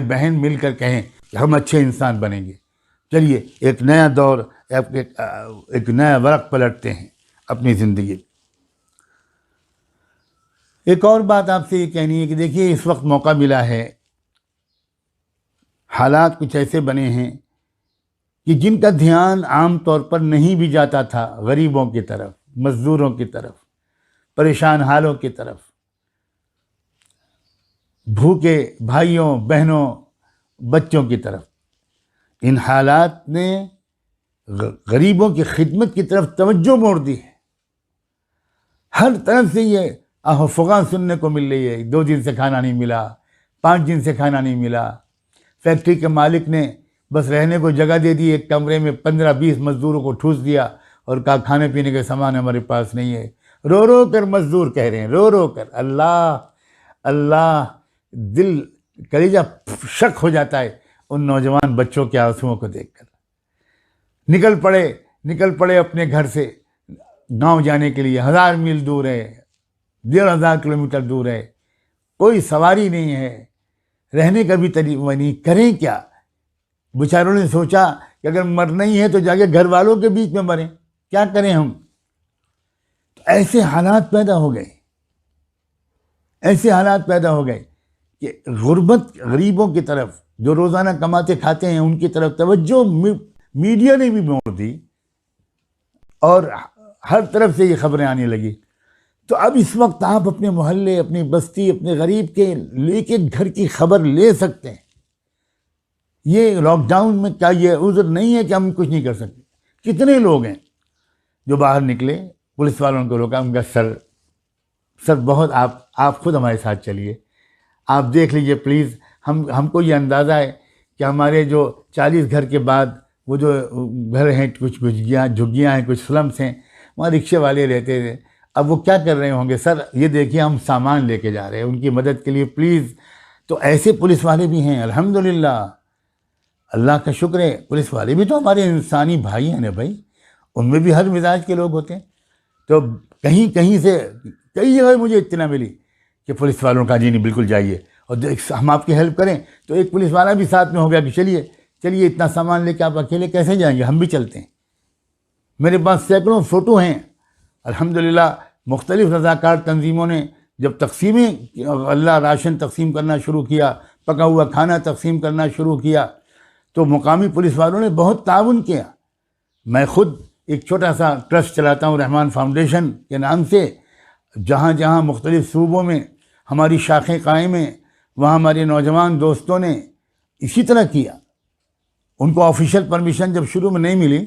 بہن مل کر کہیں کہ ہم اچھے انسان بنیں گے. چلیے ایک نیا دور، ایک نیا ورق پلٹتے ہیں اپنی زندگی. ایک اور بات آپ سے یہ کہنی ہے کہ دیکھیے اس وقت موقع ملا ہے، حالات کچھ ایسے بنے ہیں کہ جن کا دھیان عام طور پر نہیں بھی جاتا تھا، غریبوں کی طرف، مزدوروں کی طرف، پریشان حالوں کی طرف، بھوکے بھائیوں بہنوں بچوں کی طرف. ان حالات نے غریبوں کی خدمت کی طرف توجہ موڑ دی ہے. ہر طرف سے یہ فغاں سننے کو مل رہی ہے. 2 دن سے کھانا نہیں ملا، 5 دن سے کھانا نہیں ملا. فیکٹری کے مالک نے بس رہنے کو جگہ دے دی، ایک کمرے میں 15-20 مزدوروں کو ٹھوس دیا اور کہا کھانے پینے کے سامان ہمارے پاس نہیں ہے. رو رو کر مزدور کہہ رہے ہیں، رو کر. اللہ دل کلیجہ شک ہو جاتا ہے ان نوجوان بچوں کے آنسوؤں کو دیکھ کر. نکل پڑے اپنے گھر سے گاؤں جانے کے لیے. 1000 میل دور ہے، 1500 کلومیٹر دور ہے، کوئی سواری نہیں ہے، رہنے کا بھی طریقہ نہیں. کریں کیا؟ بیچاروں نے سوچا کہ اگر مرنا ہی ہے تو جا کے گھر والوں کے بیچ میں مریں. کیا کریں ہم؟ تو ایسے حالات پیدا ہو گئے کہ غریبوں کی طرف جو روزانہ کماتے کھاتے ہیں ان کی طرف توجہ میڈیا نے بھی موڑ دی، اور ہر طرف سے یہ خبریں آنے لگی. تو اب اس وقت آپ اپنے محلے، اپنی بستی، اپنے غریب کے لے کے گھر کی خبر لے سکتے ہیں. یہ لاک ڈاؤن میں کیا یہ عذر نہیں ہے کہ ہم کچھ نہیں کر سکتے؟ کتنے لوگ ہیں جو باہر نکلے، پولیس والوں کو روکا، ان کا سر بہت آپ خود ہمارے ساتھ چلیے، آپ دیکھ لیجئے پلیز. ہم کو یہ اندازہ ہے کہ ہمارے جو 40 گھر کے بعد وہ جو گھر ہیں، کچھ جھگیاں ہیں، کچھ سلمس ہیں، وہاں رکشے والے رہتے تھے. اب وہ کیا کر رہے ہوں گے؟ سر یہ دیکھیے ہم سامان لے کے جا رہے ہیں ان کی مدد کے لیے، پلیز. تو ایسے پولیس والے بھی ہیں، الحمدللہ، اللہ کا شکر ہے. پولیس والے بھی تو ہمارے انسانی بھائی ہیں نا بھائی، ان میں بھی ہر مزاج کے لوگ ہوتے ہیں. تو کہیں سے کئی جگہ مجھے اطلاع ملی کہ پولیس والوں کا جی نہیں بالکل جائیے اور ہم آپ کی ہیلپ کریں. تو ایک پولیس والا بھی ساتھ میں ہو گیا کہ چلیے اتنا سامان لے کے آپ اکیلے کیسے جائیں گے، ہم بھی چلتے ہیں. میرے پاس سینکڑوں فوٹو ہیں الحمدللہ. مختلف رضاکار تنظیموں نے جب اللہ راشن تقسیم کرنا شروع کیا، پکا ہوا کھانا تقسیم کرنا شروع کیا، تو مقامی پولیس والوں نے بہت تعاون کیا. میں خود ایک چھوٹا سا ٹرسٹ چلاتا ہوں رحمان فاؤنڈیشن کے نام سے. جہاں مختلف صوبوں میں ہماری شاخیں قائم ہیں، وہاں ہمارے نوجوان دوستوں نے اسی طرح کیا. ان کو آفیشیل پرمیشن جب شروع میں نہیں ملی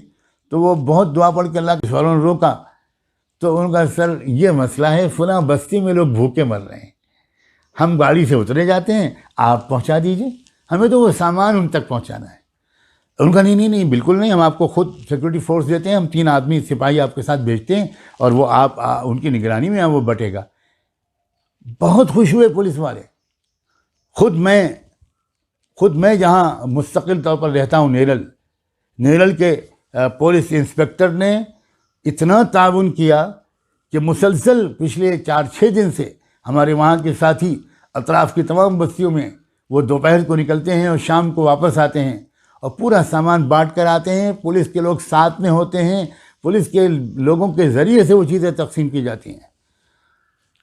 تو وہ بہت دعا پڑھ کے اللہ کے والوں نے روکا. تو ان کا سر یہ مسئلہ ہے، فلاں بستی میں لوگ بھوکے مر رہے ہیں، ہم گاڑی سے اترے جاتے ہیں، آپ پہنچا دیجئے، ہمیں تو وہ سامان ان تک پہنچانا ہے. ان کا نہیں بالکل نہیں، ہم آپ کو خود سیکورٹی فورس دیتے ہیں، ہم 3 آدمی سپاہی آپ کے ساتھ بھیجتے ہیں اور وہ آپ ان کی نگرانی میں وہ بٹے گا. بہت خوش ہوئے پولیس والے. خود میں جہاں مستقل طور پر رہتا ہوں، نیرل کے پولیس انسپکٹر نے اتنا تعاون کیا کہ مسلسل پچھلے 4-6 دن سے ہمارے وہاں کے ساتھی اطراف کی تمام بستیوں میں وہ دوپہر کو نکلتے ہیں اور شام کو واپس آتے ہیں اور پورا سامان بانٹ کر آتے ہیں. پولیس کے لوگ ساتھ میں ہوتے ہیں، پولیس کے لوگوں کے ذریعے سے وہ چیزیں تقسیم کی جاتی ہیں.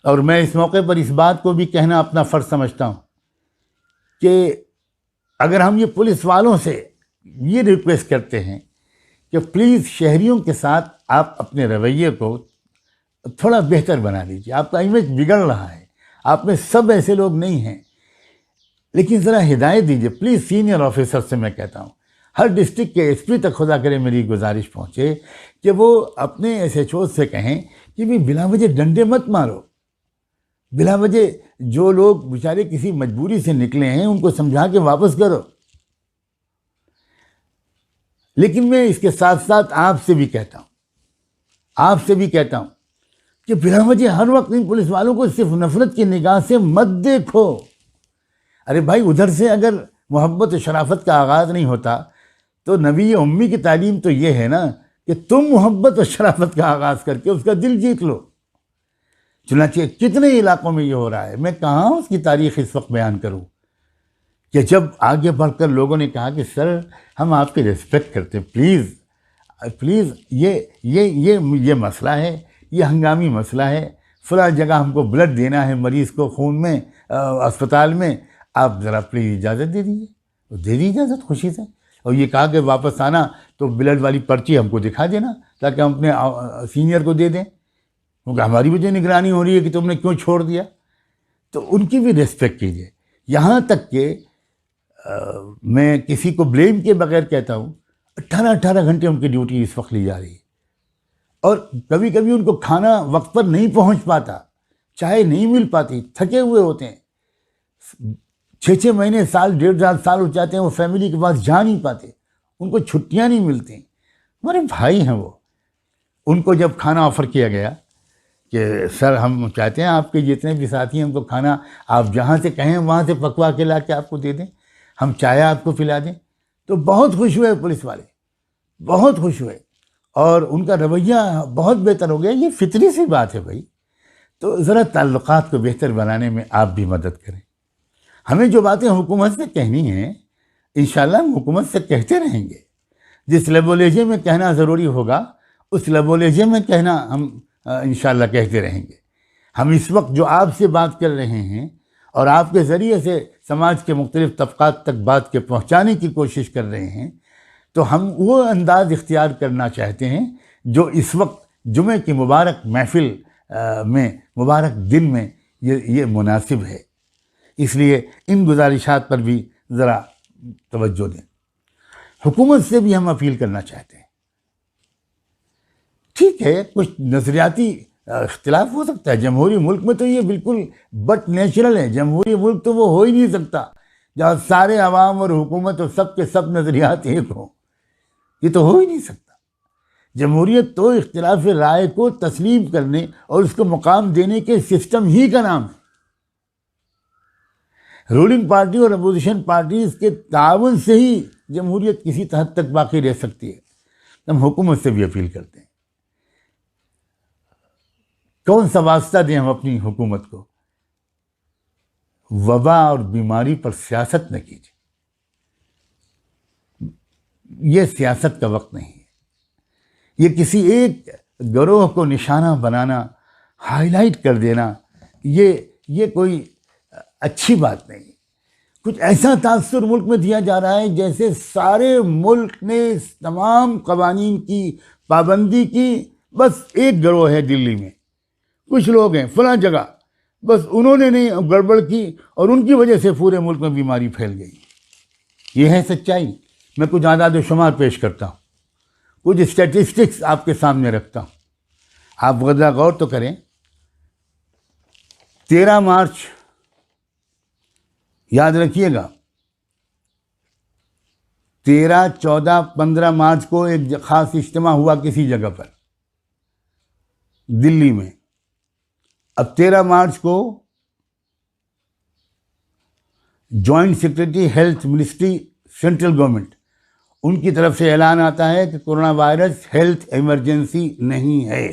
اور میں اس موقع پر اس بات کو بھی کہنا اپنا فرض سمجھتا ہوں کہ اگر ہم یہ پولیس والوں سے یہ ریکویسٹ کرتے ہیں کہ پلیز شہریوں کے ساتھ آپ اپنے رویے کو تھوڑا بہتر بنا لیجیے، آپ کا امیج بگڑ رہا ہے، آپ میں سب ایسے لوگ نہیں ہیں، لیکن ذرا ہدایت دیجیے پلیز۔ سینئر آفیسر سے میں کہتا ہوں، ہر ڈسٹرکٹ کے ایس پی تک خدا کرے میری گزارش پہنچے کہ وہ اپنے ایس ایچ او سے کہیں کہ بھی بلا وجہ ڈنڈے مت مارو، بلا وجہ جو لوگ بیچارے کسی مجبوری سے نکلے ہیں ان کو سمجھا کے واپس کرو۔ لیکن میں اس کے ساتھ ساتھ آپ سے بھی کہتا ہوں کہ بلا وجہ ہر وقت ان پولیس والوں کو صرف نفرت کی نگاہ سے مت دیکھو۔ ارے بھائی، ادھر سے اگر محبت و شرافت کا آغاز نہیں ہوتا تو نبی امی کی تعلیم تو یہ ہے نا کہ تم محبت و شرافت کا آغاز کر کے اس کا دل جیت لو۔ چنانچہ کتنے علاقوں میں یہ ہو رہا ہے، میں کہاں اس کی تاریخ اس وقت بیان کروں، کہ جب آگے بڑھ کر لوگوں نے کہا کہ سر ہم آپ کی ریسپیکٹ کرتے ہیں، پلیز یہ مسئلہ ہے، یہ ہنگامی مسئلہ ہے، فلاں جگہ ہم کو بلڈ دینا ہے مریض کو خون میں اسپتال میں، آپ ذرا پلیز اجازت دے دیجیے۔ وہ دے دی اجازت خوشی سے، اور یہ کہا کہ واپس آنا تو بلڈ والی پرچی ہم کو دکھا دینا تاکہ ہم اپنے سینئر کو دے دیں، کیونکہ ہماری وجہ نگرانی ہو رہی ہے کہ تم نے کیوں چھوڑ دیا۔ تو ان کی بھی ریسپیکٹ کیجیے۔ یہاں تک کہ میں کسی کو بلیم کے بغیر کہتا ہوں، 18 گھنٹے ان کی ڈیوٹی اس وقت لی جا رہی ہے، اور کبھی کبھی ان کو کھانا وقت پر نہیں پہنچ پاتا، چائے نہیں مل پاتی، تھکے ہوئے ہوتے ہیں، 6 مہینے، سال، 1.5 سال ہو جاتے ہیں وہ فیملی کے پاس جا نہیں پاتے، ان کو چھٹیاں نہیں ملتی۔ ہمارے بھائی ہیں وہ۔ ان کو جب کھانا آفر کیا گیا کہ سر ہم چاہتے ہیں آپ کے جتنے بھی ساتھی ہیں ان کو کھانا آپ جہاں سے کہیں وہاں سے پکوا کے لا کے آپ کو دے دیں، ہم چائے آپ کو پلا دیں، تو بہت خوش ہوئے پولیس والے، بہت خوش ہوئے، اور ان کا رویہ بہت بہتر ہو گیا۔ یہ فطری سی بات ہے بھائی۔ تو ذرا تعلقات کو بہتر بنانے میں آپ بھی مدد کریں۔ ہمیں جو باتیں حکومت سے کہنی ہیں انشاءاللہ ہم حکومت سے کہتے رہیں گے، جس لب و لہجے میں کہنا ضروری ہوگا اس لب و لہجے میں کہنا ہم انشاءاللہ کہتے رہیں گے۔ ہم اس وقت جو آپ سے بات کر رہے ہیں اور آپ کے ذریعے سے سماج کے مختلف طبقات تک بات کے پہنچانے کی کوشش کر رہے ہیں، تو ہم وہ انداز اختیار کرنا چاہتے ہیں جو اس وقت جمعہ کی مبارک محفل میں، مبارک دن میں یہ مناسب ہے۔ اس لیے ان گزارشات پر بھی ذرا توجہ دیں۔ حکومت سے بھی ہم اپیل کرنا چاہتے ہیں، ٹھیک ہے کچھ نظریاتی اختلاف ہو سکتا ہے، جمہوری ملک میں تو یہ بالکل بٹ نیچرل ہے، جمہوری ملک تو وہ ہو ہی نہیں سکتا جہاں سارے عوام اور حکومت اور سب کے سب نظریات ایک ہوں، یہ تو ہو ہی نہیں سکتا۔ جمہوریت تو اختلاف رائے کو تسلیم کرنے اور اس کو مقام دینے کے سسٹم ہی کا نام ہے۔ رولنگ پارٹی اور اپوزیشن پارٹیز کے تعاون سے ہی جمہوریت کسی حد تک باقی رہ سکتی ہے۔ ہم حکومت سے بھی اپیل کرتے ہیں، کون سا واسطہ دیں ہم اپنی حکومت کو؟ وبا اور بیماری پر سیاست نہ کیجیے، یہ سیاست کا وقت نہیں ہے۔ یہ کسی ایک گروہ کو نشانہ بنانا، ہائی لائٹ کر دینا، یہ کوئی اچھی بات نہیں۔ کچھ ایسا تاثر ملک میں دیا جا رہا ہے جیسے سارے ملک نے تمام قوانین کی پابندی کی، بس ایک گروہ ہے دلی میں، کچھ لوگ ہیں فلاں جگہ، بس انہوں نے نہیں گڑبڑ کی اور ان کی وجہ سے پورے ملک میں بیماری پھیل گئی۔ یہ ہے سچائی۔ میں کچھ اعداد و شمار پیش کرتا ہوں، کچھ اسٹیٹسٹکس آپ کے سامنے رکھتا ہوں، آپ ذرا غور تو کریں۔ 13 مارچ یاد رکھیے گا، 13، 14، 15 مارچ کو ایک خاص اجتماع ہوا کسی جگہ پر دلی میں۔ اب 13 مارچ کو joint secretary health ministry central government, ان کی طرف سے اعلان آتا ہے کہ کورونا وائرس ہیلتھ ایمرجنسی نہیں ہے۔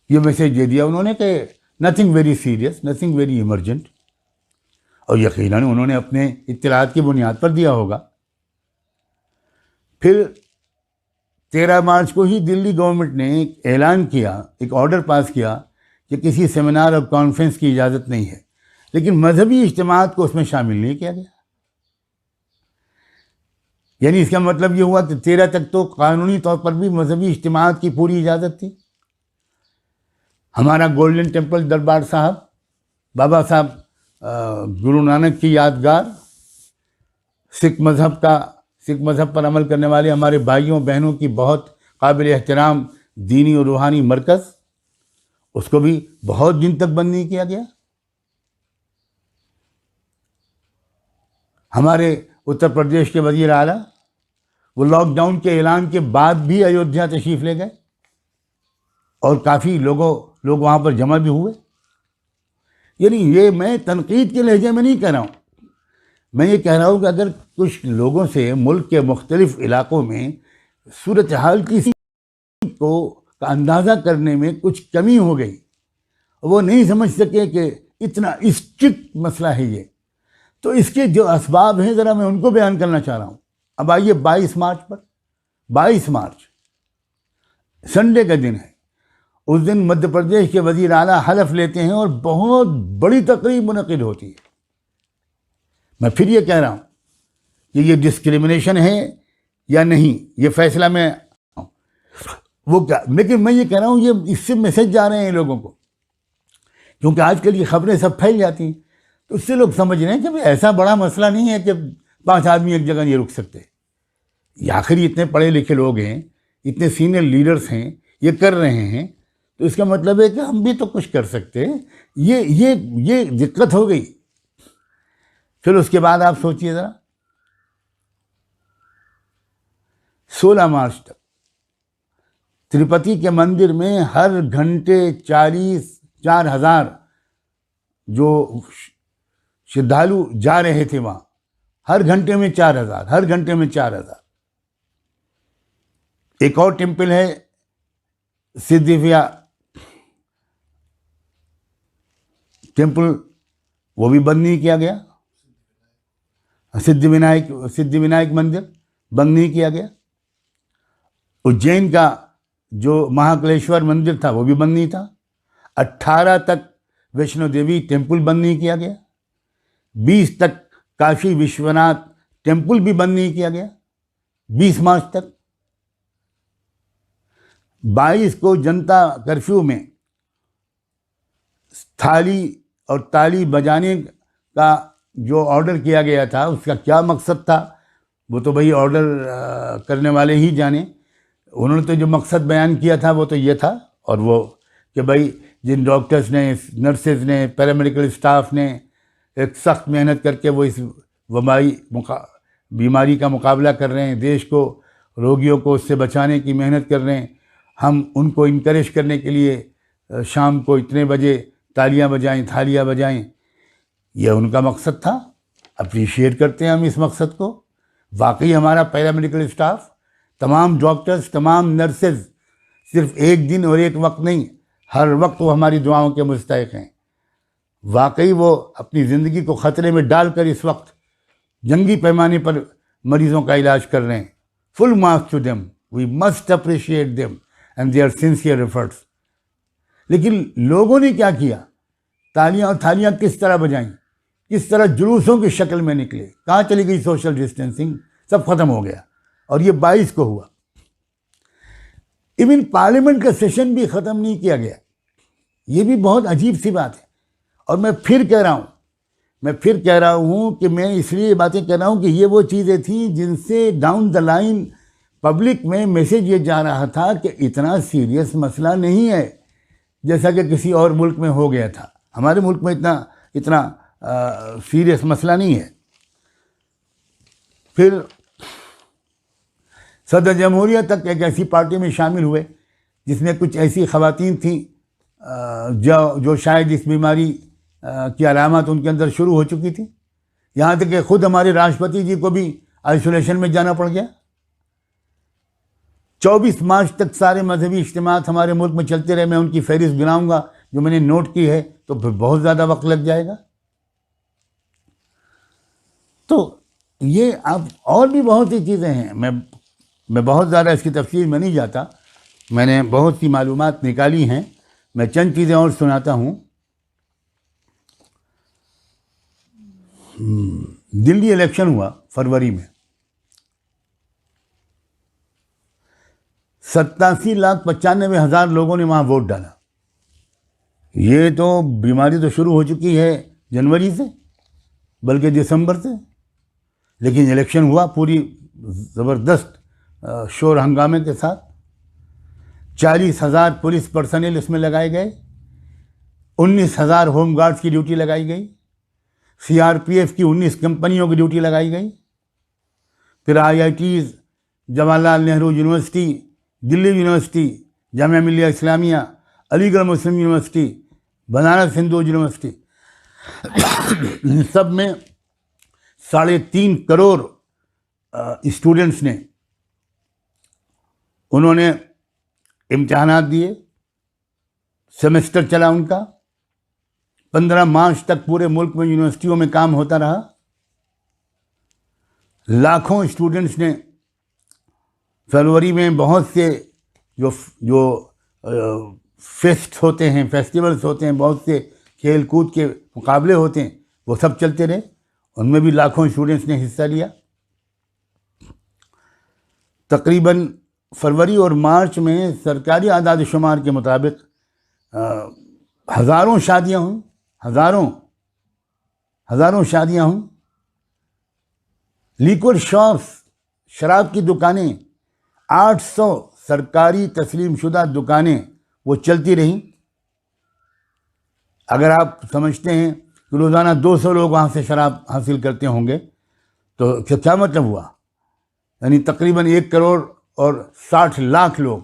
یہ میسج دے دیا انہوں نے کہ nothing very serious, nothing very emergent, اور یقیناً انہوں نے اپنے اطلاعات کی بنیاد پر دیا ہوگا۔ پھر 13 مارچ کو ہی دلی گورنمنٹ نے ایک اعلان کیا، ایک آرڈر پاس کیا کہ کسی سیمینار اور کانفرنس کی اجازت نہیں ہے، لیکن مذہبی اجتماعات کو اس میں شامل نہیں کیا گیا۔ یعنی اس کا مطلب یہ ہوا کہ 13 تک تو قانونی طور پر بھی مذہبی اجتماعات کی پوری اجازت تھی۔ ہمارا گولڈن ٹیمپل دربار صاحب، بابا صاحب گرو نانک کی یادگار، سکھ مذہب پر عمل کرنے والے ہمارے بھائیوں بہنوں کی بہت قابل احترام دینی اور روحانی مرکز، اس کو بھی بہت دن تک بند نہیں کیا گیا۔ ہمارے اتر پردیش کے وزیر اعلیٰ وہ لاک ڈاؤن کے اعلان کے بعد بھی ایودھیا تشریف لے گئے، اور کافی لوگ وہاں پر جمع بھی ہوئے۔ یعنی یہ میں تنقید کے لہجے میں نہیں کہہ رہا ہوں، میں یہ کہہ رہا ہوں کہ اگر کچھ لوگوں سے ملک کے مختلف علاقوں میں صورتحال کسی کو کا اندازہ کرنے میں کچھ کمی ہو گئی، وہ نہیں سمجھ سکے کہ اتنا اسٹرکٹ مسئلہ ہے یہ، تو اس کے جو اسباب ہیں ذرا میں ان کو بیان کرنا چاہ رہا ہوں۔ اب آئیے 22 مارچ سنڈے کا دن ہے، اس دن مدھیہ پردیش کے وزیر اعلیٰ حلف لیتے ہیں اور بہت بڑی تقریب منعقد ہوتی ہے۔ میں پھر یہ کہہ رہا ہوں کہ یہ ڈسکریمنیشن ہے یا نہیں، یہ فیصلہ میں وہ کیا، لیکن میں یہ کہہ رہا ہوں یہ اس سے میسج جا رہے ہیں لوگوں کو، کیونکہ آج کل یہ خبریں سب پھیل جاتی ہیں، تو اس سے لوگ سمجھ رہے ہیں کہ ایسا بڑا مسئلہ نہیں ہے کہ 5 آدمی ایک جگہ نہیں رک سکتے۔ یہ آخر اتنے پڑھے لکھے لوگ ہیں، اتنے سینئر لیڈرز ہیں، یہ کر رہے ہیں، تو اس کا مطلب ہے کہ ہم بھی تو کچھ کر سکتے ہیں۔ یہ دقت ہو گئی۔ پھر اس کے بعد آپ سوچئے ذرا، 16 مارچ تک تروپتی کے مندر میں ہر گھنٹے 4,000 جو شردھالو جا رہے تھے وہاں، ہر گھنٹے میں 4,000۔ ایک اور ٹیمپل ہے سدھی ویا ٹیمپل، وہ بھی بند نہیں کیا گیا۔ سدھی ونائک مندر بند نہیں کیا گیا۔ اجین کا جو مہاکلیشور مندر تھا وہ بھی بند نہیں تھا۔ 18 تک ویشنو دیوی ٹیمپل بند نہیں کیا گیا۔ 20 تک کاشی وشوناتھ ٹیمپل بھی بند نہیں کیا گیا، 20 مارچ تک۔ 22 کو جنتا کرفیو میں تھالی اور تالی بجانے کا جو آرڈر کیا گیا تھا، اس کا کیا مقصد تھا وہ تو بھئی آرڈر کرنے والے ہی جانے۔ انہوں نے تو جو مقصد بیان کیا تھا وہ تو یہ تھا، اور وہ کہ بھئی جن ڈاکٹرز نے، نرسز نے، پیرامیڈیکل اسٹاف نے ایک سخت محنت کر کے وہ اس وبائی بیماری کا مقابلہ کر رہے ہیں، دیش کو، روگیوں کو اس سے بچانے کی محنت کر رہے ہیں، ہم ان کو انکریج کرنے کے لیے شام کو اتنے بجے تالیاں بجائیں، تھالیاں بجائیں، یہ ان کا مقصد تھا۔ اپریشیٹ کرتے ہیں ہم اس مقصد کو۔ واقعی ہمارا پیرامیڈیکل اسٹاف، تمام ڈاکٹرز، تمام نرسز، صرف ایک دن اور ایک وقت نہیں، ہر وقت وہ ہماری دعاؤں کے مستحق ہیں۔ واقعی وہ اپنی زندگی کو خطرے میں ڈال کر اس وقت جنگی پیمانے پر مریضوں کا علاج کر رہے ہیں۔ Full marks to them, we must appreciate them and their sincere efforts. لیکن لوگوں نے کیا کیا؟ تالیاں اور تھالیاں کس طرح بجائیں، کس طرح جلوسوں کی شکل میں نکلے، کہاں چلی گئی سوشل ڈسٹینسنگ، سب ختم ہو گیا۔ اور یہ 22 کو ہوا۔ ایون پارلیمنٹ کا سیشن بھی ختم نہیں کیا گیا۔ یہ بھی بہت عجیب سی بات ہے۔ اور میں پھر کہہ رہا ہوں کہ میں اس لیے باتیں کہہ رہا ہوں کہ یہ وہ چیزیں تھیں جن سے ڈاؤن دا لائن پبلک میں میسیج یہ جا رہا تھا کہ اتنا سیریس مسئلہ نہیں ہے جیسا کہ کسی اور ملک میں ہو گیا تھا۔ ہمارے ملک میں اتنا سیریس مسئلہ نہیں ہے۔ پھر صدر جمہوریہ تک ایک ایسی پارٹی میں شامل ہوئے جس میں کچھ ایسی خواتین تھیں جو شاید اس بیماری کی علامات ان کے اندر شروع ہو چکی تھی، یہاں تک کہ خود ہمارے راشٹرپتی جی کو بھی آئسولیشن میں جانا پڑ گیا۔ 24 مارچ تک سارے مذہبی اجتماعات ہمارے ملک میں چلتے رہے۔ میں ان کی فہرست گناؤں گا جو میں نے نوٹ کی ہے تو پھر بہت زیادہ وقت لگ جائے گا۔ تو یہ اب اور بھی بہت سی چیزیں ہیں، میں بہت زیادہ اس کی تفصیل میں نہیں جاتا، میں نے بہت سی معلومات نکالی ہیں میں چند چیزیں اور سناتا ہوں. دلی الیکشن ہوا فروری میں، 87,95,000 لوگوں نے وہاں ووٹ ڈالا. یہ تو بیماری تو شروع ہو چکی ہے جنوری سے، بلکہ دسمبر سے، لیکن الیکشن ہوا پوری زبردست شور ہنگامے کے ساتھ. 40,000 پولیس پرسنل اس میں لگائے گئے، 19,000 ہوم گارڈز کی ڈیوٹی لگائی گئی، سی آر پی ایف کی 19 کمپنیوں کی ڈیوٹی لگائی گئی. پھر IITs، جواہر لال نہرو یونیورسٹی، دلی یونیورسٹی، جامعہ ملیہ اسلامیہ، علی گڑھ مسلم یونیورسٹی، بنارس ہندو یونیورسٹی، ان سب میں 3.5 کروڑ اسٹوڈنٹس نے انہوں نے امتحانات دیے. سیمسٹر چلا ان کا. 15 مارچ تک پورے ملک میں یونیورسٹیوں میں کام ہوتا رہا. لاکھوں اسٹوڈنٹس نے فروری میں بہت سے جو فیسٹ ہوتے ہیں، فیسٹیولز ہوتے ہیں، بہت سے کھیل کود کے مقابلے ہوتے ہیں، وہ سب چلتے رہے. ان میں بھی لاکھوں اسٹوڈنٹس نے حصہ لیا. تقریباً فروری اور مارچ میں سرکاری اعداد و شمار کے مطابق ہزاروں شادیاں ہوئیں، ہزاروں شادیاں ہوئیں. لیکوڈ شاپس، شراب کی دکانیں، 800 سرکاری تسلیم شدہ دکانیں وہ چلتی رہیں. اگر آپ سمجھتے ہیں کہ روزانہ 200 لوگ وہاں سے شراب حاصل کرتے ہوں گے تو کیا مطلب ہوا؟ یعنی تقریباً 1 کروڑ اور 60 لاکھ لوگ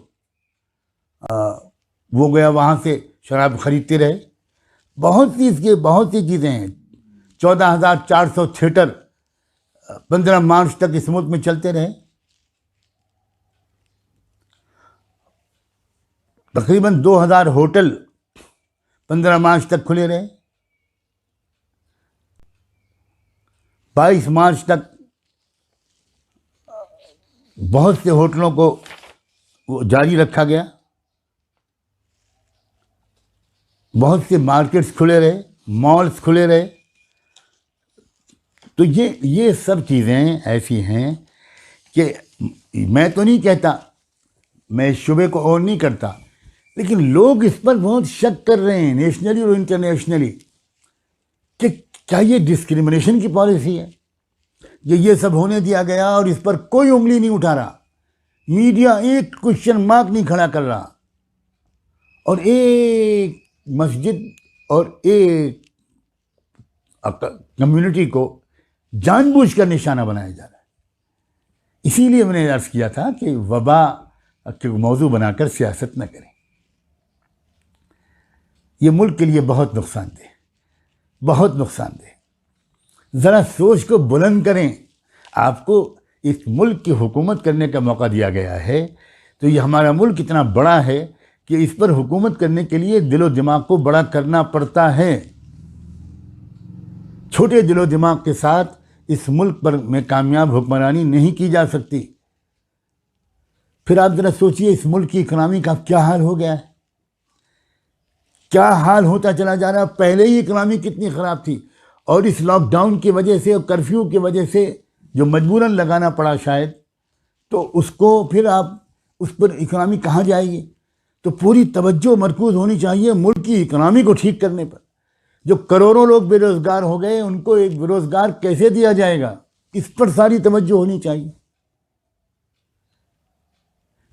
وہ گیا وہاں سے شراب خریدتے رہے. بہت سی چیزیں ہیں. 14,400 تھیٹر 15 مارچ تک اس ملک میں چلتے رہے. تقریباً 2,000 ہوٹل 15 مارچ تک کھلے رہے. 22 مارچ تک بہت سے ہوٹلوں کو جاری رکھا گیا. بہت سے مارکیٹس کھلے رہے، مالز کھلے رہے. تو یہ سب چیزیں ایسی ہیں کہ میں تو نہیں کہتا، میں اس شبے کو اور نہیں کرتا، لیکن لوگ اس پر بہت شک کر رہے ہیں نیشنلی اور انٹرنیشنلی کہ کیا یہ ڈسکریمنیشن کی پالیسی ہے کہ یہ سب ہونے دیا گیا اور اس پر کوئی انگلی نہیں اٹھا رہا. میڈیا ایک کوشچن مارک نہیں کھڑا کر رہا، اور ایک مسجد اور ایک کمیونٹی کو جان بوجھ کر نشانہ بنایا جا رہا ہے. اسی لیے میں نے عرض کیا تھا کہ وبا کے موضوع بنا کر سیاست نہ کریں. یہ ملک کے لیے بہت نقصان دہ. ذرا سوچ کو بلند کریں. آپ کو اس ملک کی حکومت کرنے کا موقع دیا گیا ہے، تو یہ ہمارا ملک اتنا بڑا ہے کہ اس پر حکومت کرنے کے لیے دل و دماغ کو بڑا کرنا پڑتا ہے. چھوٹے دل و دماغ کے ساتھ اس ملک پر میں کامیاب حکمرانی نہیں کی جا سکتی. پھر آپ ذرا سوچئے اس ملک کی اکنامی کا کیا حال ہو گیا ہے، کیا حال ہوتا چلا جا رہا ہے. پہلے ہی اکنامی کتنی خراب تھی، اور اس لاک ڈاؤن کی وجہ سے اور کرفیو کی وجہ سے جو مجبوراً لگانا پڑا شاید، تو اس کو پھر آپ اس پر اکنامی کہاں جائے گی. تو پوری توجہ مرکوز ہونی چاہیے ملک کی اکنامی کو ٹھیک کرنے پر. جو کروڑوں لوگ بے روزگار ہو گئے، ان کو ایک روزگار کیسے دیا جائے گا، اس پر ساری توجہ ہونی چاہیے.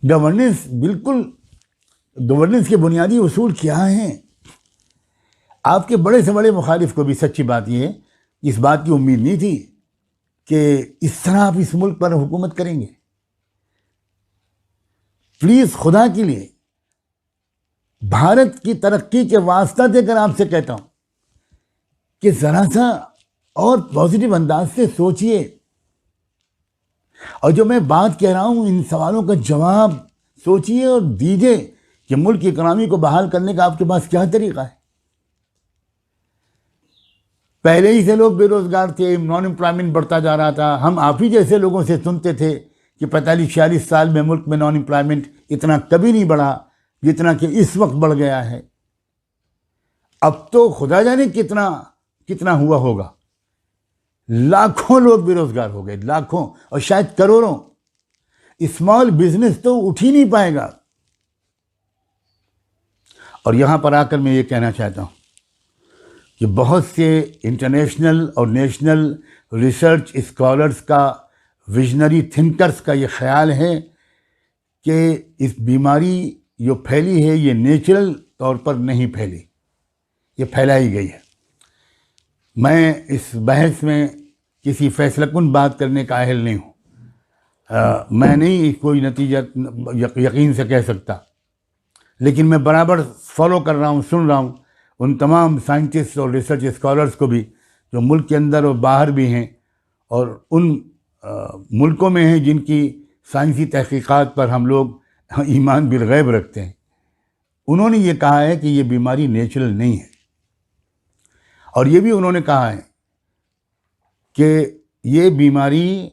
گورننس کے بنیادی اصول کیا ہیں؟ آپ کے بڑے سے بڑے مخالف کو بھی سچی بات یہ ہے، اس بات کی امید نہیں تھی کہ اس طرح آپ اس ملک پر حکومت کریں گے. پلیز خدا کے لیے بھارت کی ترقی کے واسطہ دے کر آپ سے کہتا ہوں کہ ذرا سا اور پازیٹیو انداز سے سوچئے. اور جو میں بات کہہ رہا ہوں ان سوالوں کا جواب سوچئے اور دیجئے کہ ملک کی اکنامی کو بحال کرنے کا آپ کے پاس کیا طریقہ ہے. پہلے ہی سے لوگ بے روزگار تھے، نان امپلائمنٹ بڑھتا جا رہا تھا. ہم آپ ہی جیسے لوگوں سے سنتے تھے کہ 45-46 سال میں ملک میں نان امپلائمنٹ اتنا کبھی نہیں بڑھا جتنا کہ اس وقت بڑھ گیا ہے. اب تو خدا جانے کتنا ہوا ہوگا، لاکھوں لوگ بے روزگار ہو گئے، لاکھوں اور شاید کروڑوں۔ اسمال بزنس تو اٹھ ہی نہیں پائے گا۔ اور یہاں پر آ کر میں یہ کہنا چاہتا ہوں کہ بہت سے انٹرنیشنل اور نیشنل ریسرچ اسکالرز کا، ویژنری تھنکرز کا یہ خیال ہے کہ اس بیماری جو پھیلی ہے یہ نیچرل طور پر نہیں پھیلی، یہ پھیلائی گئی ہے۔ میں اس بحث میں کسی فیصلہ کن بات کرنے کا اہل نہیں ہوں، میں نہیں کوئی نتیجہ یقین سے کہہ سکتا، لیکن میں برابر فالو کر رہا ہوں، سن رہا ہوں ان تمام سائنٹسٹ اور ریسرچ اسکالرز کو بھی جو ملک کے اندر اور باہر بھی ہیں، اور ان ملکوں میں ہیں جن کی سائنسی تحقیقات پر ہم لوگ ایمان بالغیب رکھتے ہیں۔ انہوں نے یہ کہا ہے کہ یہ بیماری نیچرل نہیں ہے، اور یہ بھی انہوں نے کہا ہے کہ یہ بیماری،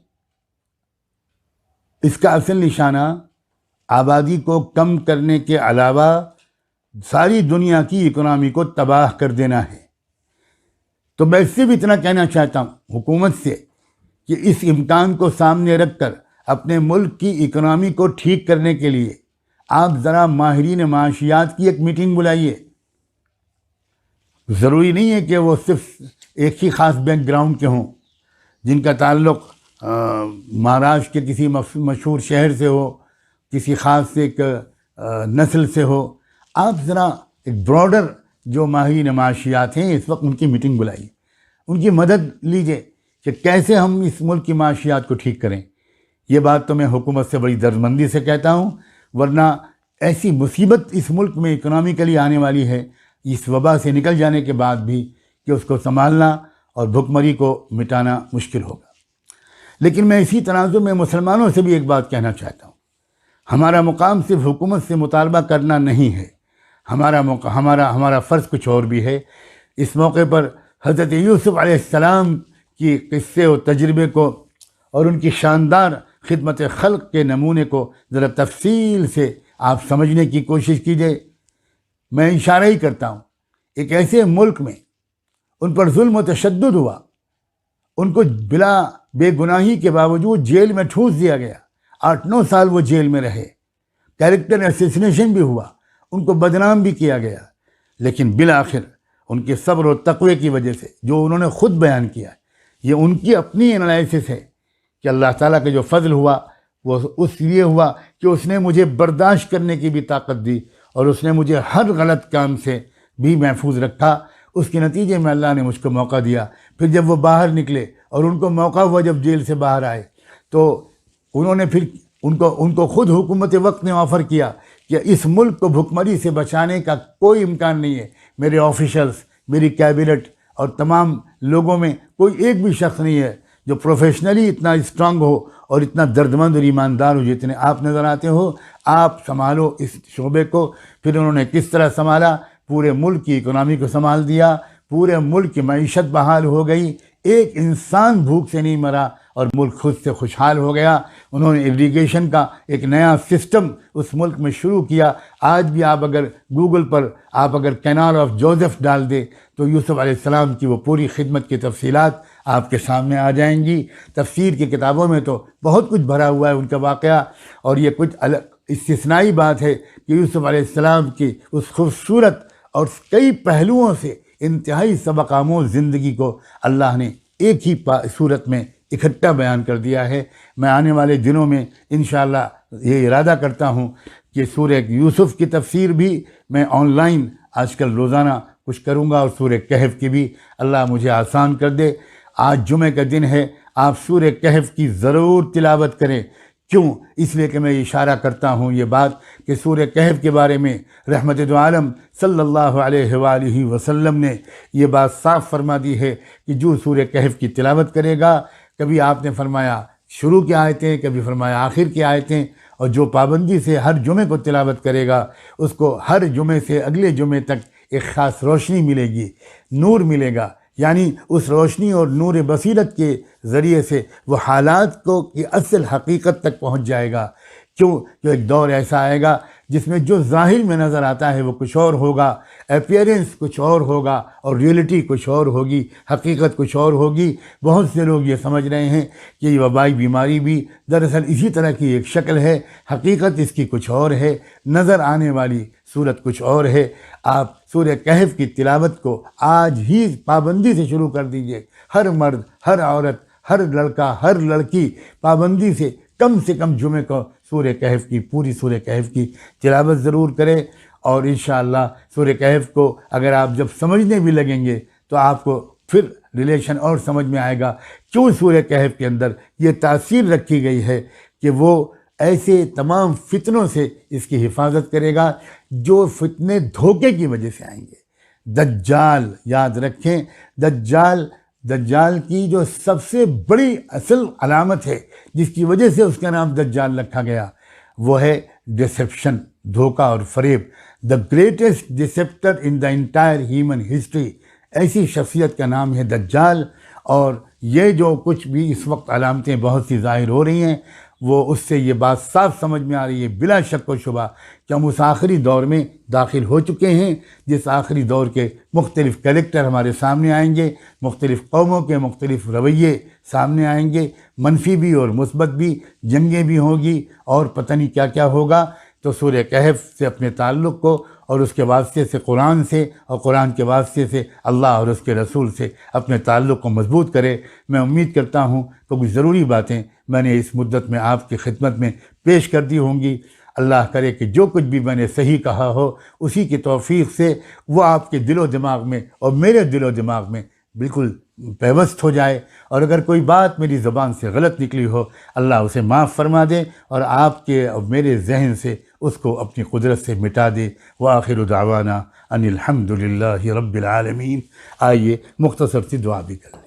اس کا اصل نشانہ آبادی کو کم کرنے کے علاوہ ساری دنیا کی اکنامی کو تباہ کر دینا ہے۔ تو میں اس سے بھی اتنا کہنا چاہتا ہوں حکومت سے کہ اس امکان کو سامنے رکھ کر اپنے ملک کی اکنامی کو ٹھیک کرنے کے لیے آپ ذرا ماہرین معاشیات کی ایک میٹنگ بلائیے۔ ضروری نہیں ہے کہ وہ صرف ایک ہی خاص بیک گراؤنڈ کے ہوں، جن کا تعلق مہاراشٹر کے کسی مشہور شہر سے ہو، کسی خاص ایک نسل سے ہو۔ آپ ذرا ایک براڈر جو ماہرین معاشیات ہیں اس وقت ان کی میٹنگ بلائیے، ان کی مدد لیجئے کہ کیسے ہم اس ملک کی معاشیات کو ٹھیک کریں۔ یہ بات تو میں حکومت سے بڑی دردمندی سے کہتا ہوں، ورنہ ایسی مصیبت اس ملک میں اکنامیکلی آنے والی ہے اس وبا سے نکل جانے کے بعد بھی کہ اس کو سنبھالنا اور بھکمری کو مٹانا مشکل ہوگا۔ لیکن میں اسی تناظر میں مسلمانوں سے بھی ایک بات کہنا چاہتا ہوں، ہمارا مقام صرف حکومت سے مطالبہ کرنا نہیں ہے، ہمارا فرض کچھ اور بھی ہے۔ اس موقع پر حضرت یوسف علیہ السلام کی قصے و تجربے کو اور ان کی شاندار خدمت خلق کے نمونے کو ذرا تفصیل سے آپ سمجھنے کی کوشش کیجیے۔ میں اشارہ ہی کرتا ہوں، ایک ایسے ملک میں ان پر ظلم و تشدد ہوا، ان کو بلا بے گناہی کے باوجود جیل میں ٹھونس دیا گیا، 8-9 سال وہ جیل میں رہے، کیریکٹر اسیسینیشن بھی ہوا، ان کو بدنام بھی کیا گیا، لیکن بالآخر ان کے صبر و تقوی کی وجہ سے، جو انہوں نے خود بیان کیا، یہ ان کی اپنی انالائسس ہے کہ اللہ تعالیٰ کا جو فضل ہوا وہ اس لیے ہوا کہ اس نے مجھے برداشت کرنے کی بھی طاقت دی، اور اس نے مجھے ہر غلط کام سے بھی محفوظ رکھا۔ اس کے نتیجے میں اللہ نے مجھ کو موقع دیا۔ پھر جب وہ باہر نکلے اور ان کو موقع ہوا جب جیل سے باہر آئے، تو انہوں نے پھر ان کو خود حکومت وقت نے آفر کیا کہ اس ملک کو بھکمری سے بچانے کا کوئی امکان نہیں ہے، میرے آفیشلز، میری کیبنٹ اور تمام لوگوں میں کوئی ایک بھی شخص نہیں ہے جو پروفیشنلی اتنا اسٹرانگ ہو اور اتنا دردمند اور ایماندار ہو جتنے آپ نظر آتے ہو۔ آپ سنبھالو اس شعبے کو۔ پھر انہوں نے کس طرح سنبھالا، پورے ملک کی اکنامی کو سنبھال دیا، پورے ملک کی معیشت بحال ہو گئی، ایک انسان بھوک سے نہیں مرا اور ملک خود سے خوشحال ہو گیا۔ انہوں نے ایریگیشن کا ایک نیا سسٹم اس ملک میں شروع کیا۔ آج بھی آپ اگر گوگل پر آپ اگر کینال آف جوزف ڈال دے تو یوسف علیہ السلام کی وہ پوری خدمت کی تفصیلات آپ کے سامنے آ جائیں گی۔ تفسیر کی کتابوں میں تو بہت کچھ بھرا ہوا ہے ان کا واقعہ، اور یہ کچھ استثنائی بات ہے کہ یوسف علیہ السلام کی اس خوبصورت اور کئی پہلوؤں سے انتہائی سبق آموز زندگی کو اللہ نے ایک ہی صورت میں اکٹھا بیان کر دیا ہے۔ میں آنے والے دنوں میں انشاءاللہ یہ ارادہ کرتا ہوں کہ سورہ یوسف کی تفسیر بھی میں آن لائن آج کل روزانہ کچھ کروں گا، اور سورہ کہف کی بھی اللہ مجھے آسان کر دے۔ آج جمعہ کا دن ہے، آپ سورہ کہف کی ضرور تلاوت کریں۔ کیوں؟ اس لیے کہ میں اشارہ کرتا ہوں یہ بات کہ سورہ کہف کے بارے میں رحمت دو عالم صلی اللہ علیہ وآلہ وسلم نے یہ بات صاف فرما دی ہے کہ جو سورہ کہف کی تلاوت کرے گا، کبھی آپ نے فرمایا شروع کی آیتیں، کبھی فرمایا آخر کی آیتیں، اور جو پابندی سے ہر جمعے کو تلاوت کرے گا اس کو ہر جمعے سے اگلے جمعے تک ایک خاص روشنی ملے گی، نور ملے گا، یعنی اس روشنی اور نور بصیرت کے ذریعے سے وہ حالات کو کی اصل حقیقت تک پہنچ جائے گا کیوں کہ ایک دور ایسا آئے گا جس میں جو ظاہر میں نظر آتا ہے وہ کچھ اور ہوگا، اپیئرنس کچھ اور ہوگا اور ریئلٹی کچھ اور ہوگی، حقیقت کچھ اور ہوگی۔ بہت سے لوگ یہ سمجھ رہے ہیں کہ یہ وبائی بیماری بھی دراصل اسی طرح کی ایک شکل ہے، حقیقت اس کی کچھ اور ہے، نظر آنے والی صورت کچھ اور ہے۔ آپ سورہ کہف کی تلاوت کو آج ہی پابندی سے شروع کر دیجئے، ہر مرد، ہر عورت، ہر لڑکا، ہر لڑکی پابندی سے کم جمعے کو سورہ کہف کی، پوری سورہ کہف کی تلاوت ضرور کرے، اور انشاءاللہ سورہ کہف کو اگر آپ جب سمجھنے بھی لگیں گے تو آپ کو پھر ریلیشن اور سمجھ میں آئے گا کیوں سورہ کہف کے اندر یہ تاثیر رکھی گئی ہے کہ وہ ایسے تمام فتنوں سے اس کی حفاظت کرے گا جو فتنے دھوکے کی وجہ سے آئیں گے۔ دجال یاد رکھیں، دجال کی جو سب سے بڑی اصل علامت ہے جس کی وجہ سے اس کا نام دجال رکھا گیا وہ ہے ڈسیپشن، دھوکہ اور فریب۔ The greatest deceiver in the entire human history, ایسی شخصیت کا نام ہے دجال۔ اور یہ جو کچھ بھی اس وقت علامتیں بہت سی ظاہر ہو رہی ہیں وہ اس سے یہ بات صاف سمجھ میں آ رہی ہے بلا شک و شبہ کہ ہم اس آخری دور میں داخل ہو چکے ہیں، جس آخری دور کے مختلف کریکٹر ہمارے سامنے آئیں گے، مختلف قوموں کے مختلف رویے سامنے آئیں گے، منفی بھی اور مثبت بھی، جنگیں بھی ہوں گی اور پتہ نہیں کیا کیا ہوگا۔ تو سورہ کہف سے اپنے تعلق کو اور اس کے واسطے سے قرآن سے اور قرآن کے واسطے سے اللہ اور اس کے رسول سے اپنے تعلق کو مضبوط کرے۔ میں امید کرتا ہوں کہ کچھ ضروری باتیں میں نے اس مدت میں آپ کی خدمت میں پیش کر دی ہوں گی۔ اللہ کرے کہ جو کچھ بھی میں نے صحیح کہا ہو اسی کی توفیق سے وہ آپ کے دل و دماغ میں اور میرے دل و دماغ میں بالکل پیوست ہو جائے، اور اگر کوئی بات میری زبان سے غلط نکلی ہو اللہ اسے معاف فرما دے اور آپ کے اور میرے ذہن سے اس کو اپنی قدرت سے مٹا دے۔ وآخر دعوانا ان الحمد للہ رب العالمین۔ آئیے مختصر سی دعا بھی کر لیں۔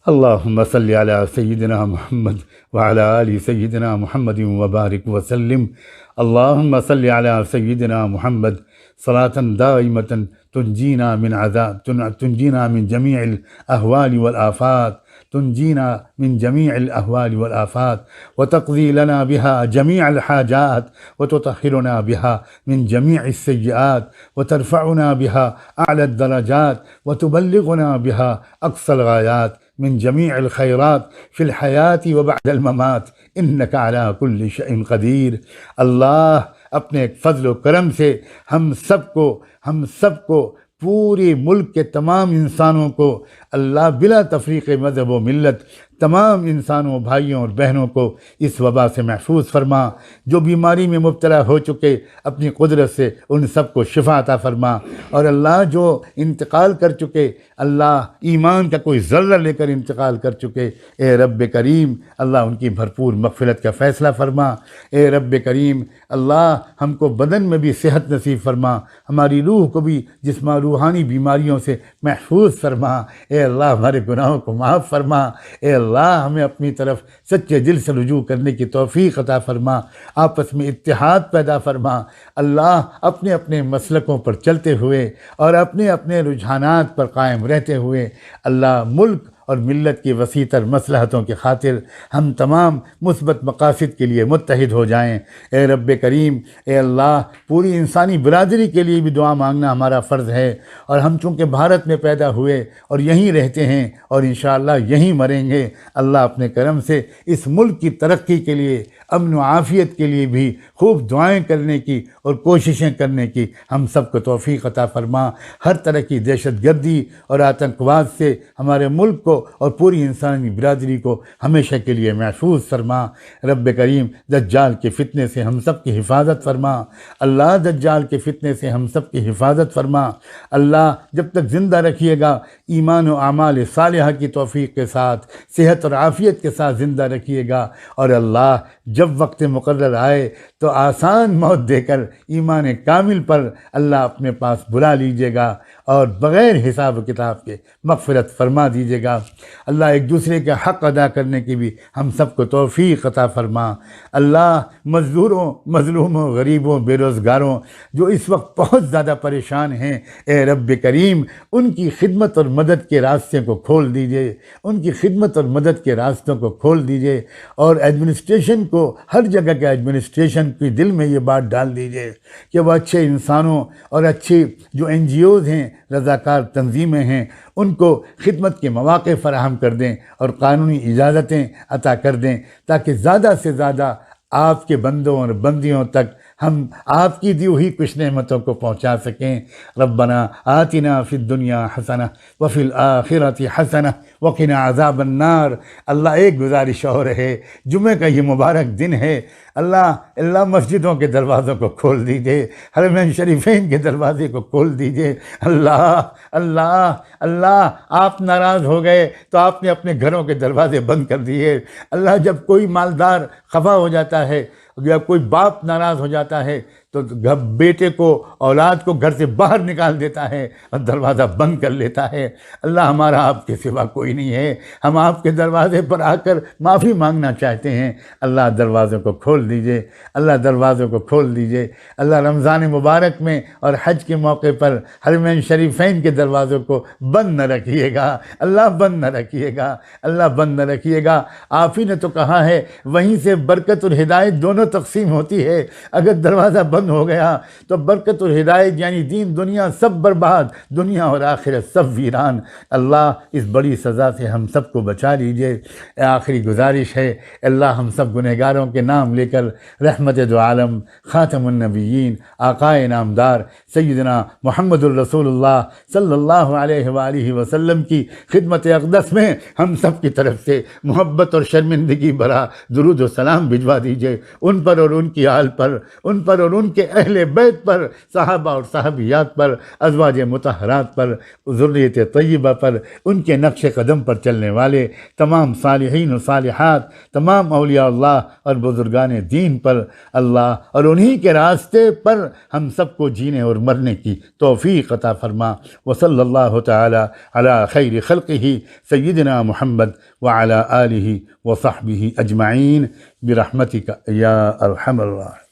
اللہم صلی علی سیدنا محمد وعلی آل سیدنا محمد وبارک وسلم۔ اللہم صلی علی سیدنا محمد صلاة دائمة تنجینا من جمیع الاحوال والآفات، تنجینا من جمیع الاحوال والآفات وتقضی لنا بها جمیع الحاجات وتطهرنا بها من جمیع السیئات وترفعنا بها اعلی الدرجات وتبلغنا بها اقصى الغایات من جمیع الخیرات فی الحیاة وبعد الممات انک علی کل شیء قدیر۔ اللہ اپنے فضل و کرم سے ہم سب کو پورے ملک کے تمام انسانوں کو اللہ بلا تفریق مذہب و ملت تمام انسانوں، بھائیوں اور بہنوں کو اس وبا سے محفوظ فرما۔ جو بیماری میں مبتلا ہو چکے اپنی قدرت سے ان سب کو شفا عطا فرما، اور اللہ جو انتقال کر چکے اللہ ایمان کا کوئی ذرہ لے کر انتقال کر چکے، اے رب کریم اللہ ان کی بھرپور مغفرت کا فیصلہ فرما۔ اے رب کریم اللہ ہم کو بدن میں بھی صحت نصیب فرما، ہماری روح کو بھی جسمانی روحانی بیماریوں سے محفوظ فرما۔ اے اللہ ہمارے گناہوں کو معاف فرما۔ اے اللہ ہمیں اپنی طرف سچے دل سے رجوع کرنے کی توفیق عطا فرما، آپس میں اتحاد پیدا فرما۔ اللہ اپنے اپنے مسلکوں پر چلتے ہوئے اور اپنے اپنے رجحانات پر قائم رہتے ہوئے اللہ ملک اور ملت کی وسیع تر مصلحتوں کی خاطر ہم تمام مثبت مقاصد کے لیے متحد ہو جائیں۔ اے رب کریم، اے اللہ پوری انسانی برادری کے لیے بھی دعا مانگنا ہمارا فرض ہے، اور ہم چونکہ بھارت میں پیدا ہوئے اور یہیں رہتے ہیں اور انشاءاللہ یہیں مریں گے، اللہ اپنے کرم سے اس ملک کی ترقی کے لیے، امن و عافیت کے لیے بھی خوب دعائیں کرنے کی اور کوششیں کرنے کی ہم سب کو توفیق عطا فرما۔ ہر طرح کی دہشت گردی اور آتنکواد سے ہمارے ملک کو اور پوری انسانی برادری کو ہمیشہ کے لیے محفوظ فرما۔ رب کریم دجال کے فتنے سے ہم سب کی حفاظت فرما۔ اللہ دجال کے فتنے سے ہم سب کی حفاظت فرما۔ اللہ جب تک زندہ رکھیے گا ایمان و اعمال صالحہ کی توفیق کے ساتھ، صحت اور عافیت کے ساتھ زندہ رکھیے گا، اور اللہ جب وقت مقرر آئے تو آسان موت دے کر ایمان کامل پر اللہ اپنے پاس بلا لیجیے گا اور بغیر حساب و کتاب کے مغفرت فرما دیجیے گا۔ اللہ ایک دوسرے کا حق ادا کرنے کی بھی ہم سب کو توفیق عطا فرما۔ اللہ مزدوروں، مظلوموں، غریبوں، بے روزگاروں جو اس وقت بہت زیادہ پریشان ہیں، اے رب کریم ان کی خدمت اور مدد کے راستے کو کھول دیجئے، ان کی خدمت اور مدد کے راستوں کو کھول دیجئے، اور ایڈمنسٹریشن کو، ہر جگہ کے ایڈمنسٹریشن کے دل میں یہ بات ڈال دیجئے کہ وہ اچھے انسانوں اور اچھے جو NGOs ہیں، رضاکار تنظیمیں ہیں، ان کو خدمت کے مواقع فراہم کر دیں اور قانونی اجازتیں عطا کر دیں، تاکہ زیادہ سے زیادہ آپ کے بندوں اور بندیوں تک ہم آپ کی دی ہوئی کچھ نعمتوں کو پہنچا سکیں۔ ربنا آتنا فی الدنیا حسنہ وفی الآخرۃ حسنہ وقنا عذاب النار۔ اللہ ایک گزارش اور ہے، جمعہ کا یہ مبارک دن ہے، اللہ مسجدوں کے دروازوں کو کھول دیجئے، حرمین شریفین کے دروازے کو کھول دیجئے۔ اللہ آپ ناراض ہو گئے تو آپ نے اپنے گھروں کے دروازے بند کر دیے۔ اللہ جب کوئی مالدار خفا ہو جاتا ہے یا کوئی باپ ناراض ہو جاتا ہے تو بیٹے کو، اولاد کو گھر سے باہر نکال دیتا ہے اور دروازہ بند کر لیتا ہے۔ اللہ ہمارا آپ کے سوا کوئی نہیں ہے، ہم آپ کے دروازے پر آ کر معافی مانگنا چاہتے ہیں۔ اللہ دروازوں کو کھول دیجئے، اللہ دروازوں کو کھول دیجئے۔ اللہ رمضان مبارک میں اور حج کے موقع پر حرمین شریفین کے دروازوں کو بند نہ رکھیے گا، اللہ بند نہ رکھیے گا، اللہ بند نہ رکھیے گا۔ آپ ہی نے تو کہا ہے وہیں سے برکت اور ہدایت دونوں تقسیم ہوتی ہے، اگر دروازہ بند ہو گیا تو برکت اور ہدایت یعنی دین دنیا سب برباد، دنیا اور آخرت سب ویران۔ اللہ اس بڑی سزا سے ہم سب کو بچا لیجئے۔ آخری گزارش ہے، اللہ ہم سب گنہگاروں کے نام لے کر رحمت دو عالم، خاتم النبیین، آقائے نامدار سیدنا محمد الرسول اللہ صلی اللہ علیہ وآلہ وسلم کی خدمت اقدس میں ہم سب کی طرف سے محبت اور شرمندگی بھرا درود و سلام بھجوا دیجئے ان پر اور ان کی آل پر، ان پر اور ان کے اہل بیت پر، صحابہ اور صحابیات پر، ازواج مطہرات پر، ذریت طیبہ پر، ان کے نقش قدم پر چلنے والے تمام صالحین و صالحات، تمام اولیاء اللہ اور بزرگان دین پر اللہ، اور انہی کے راستے پر ہم سب کو جینے اور مرنے کی توفیق عطا فرما۔ وصلی اللہ تعالی علی خیر خلقہ سیدنا محمد وعلی آلہ وصحبہ اجمعین برحمتک یا ارحم الراحمین۔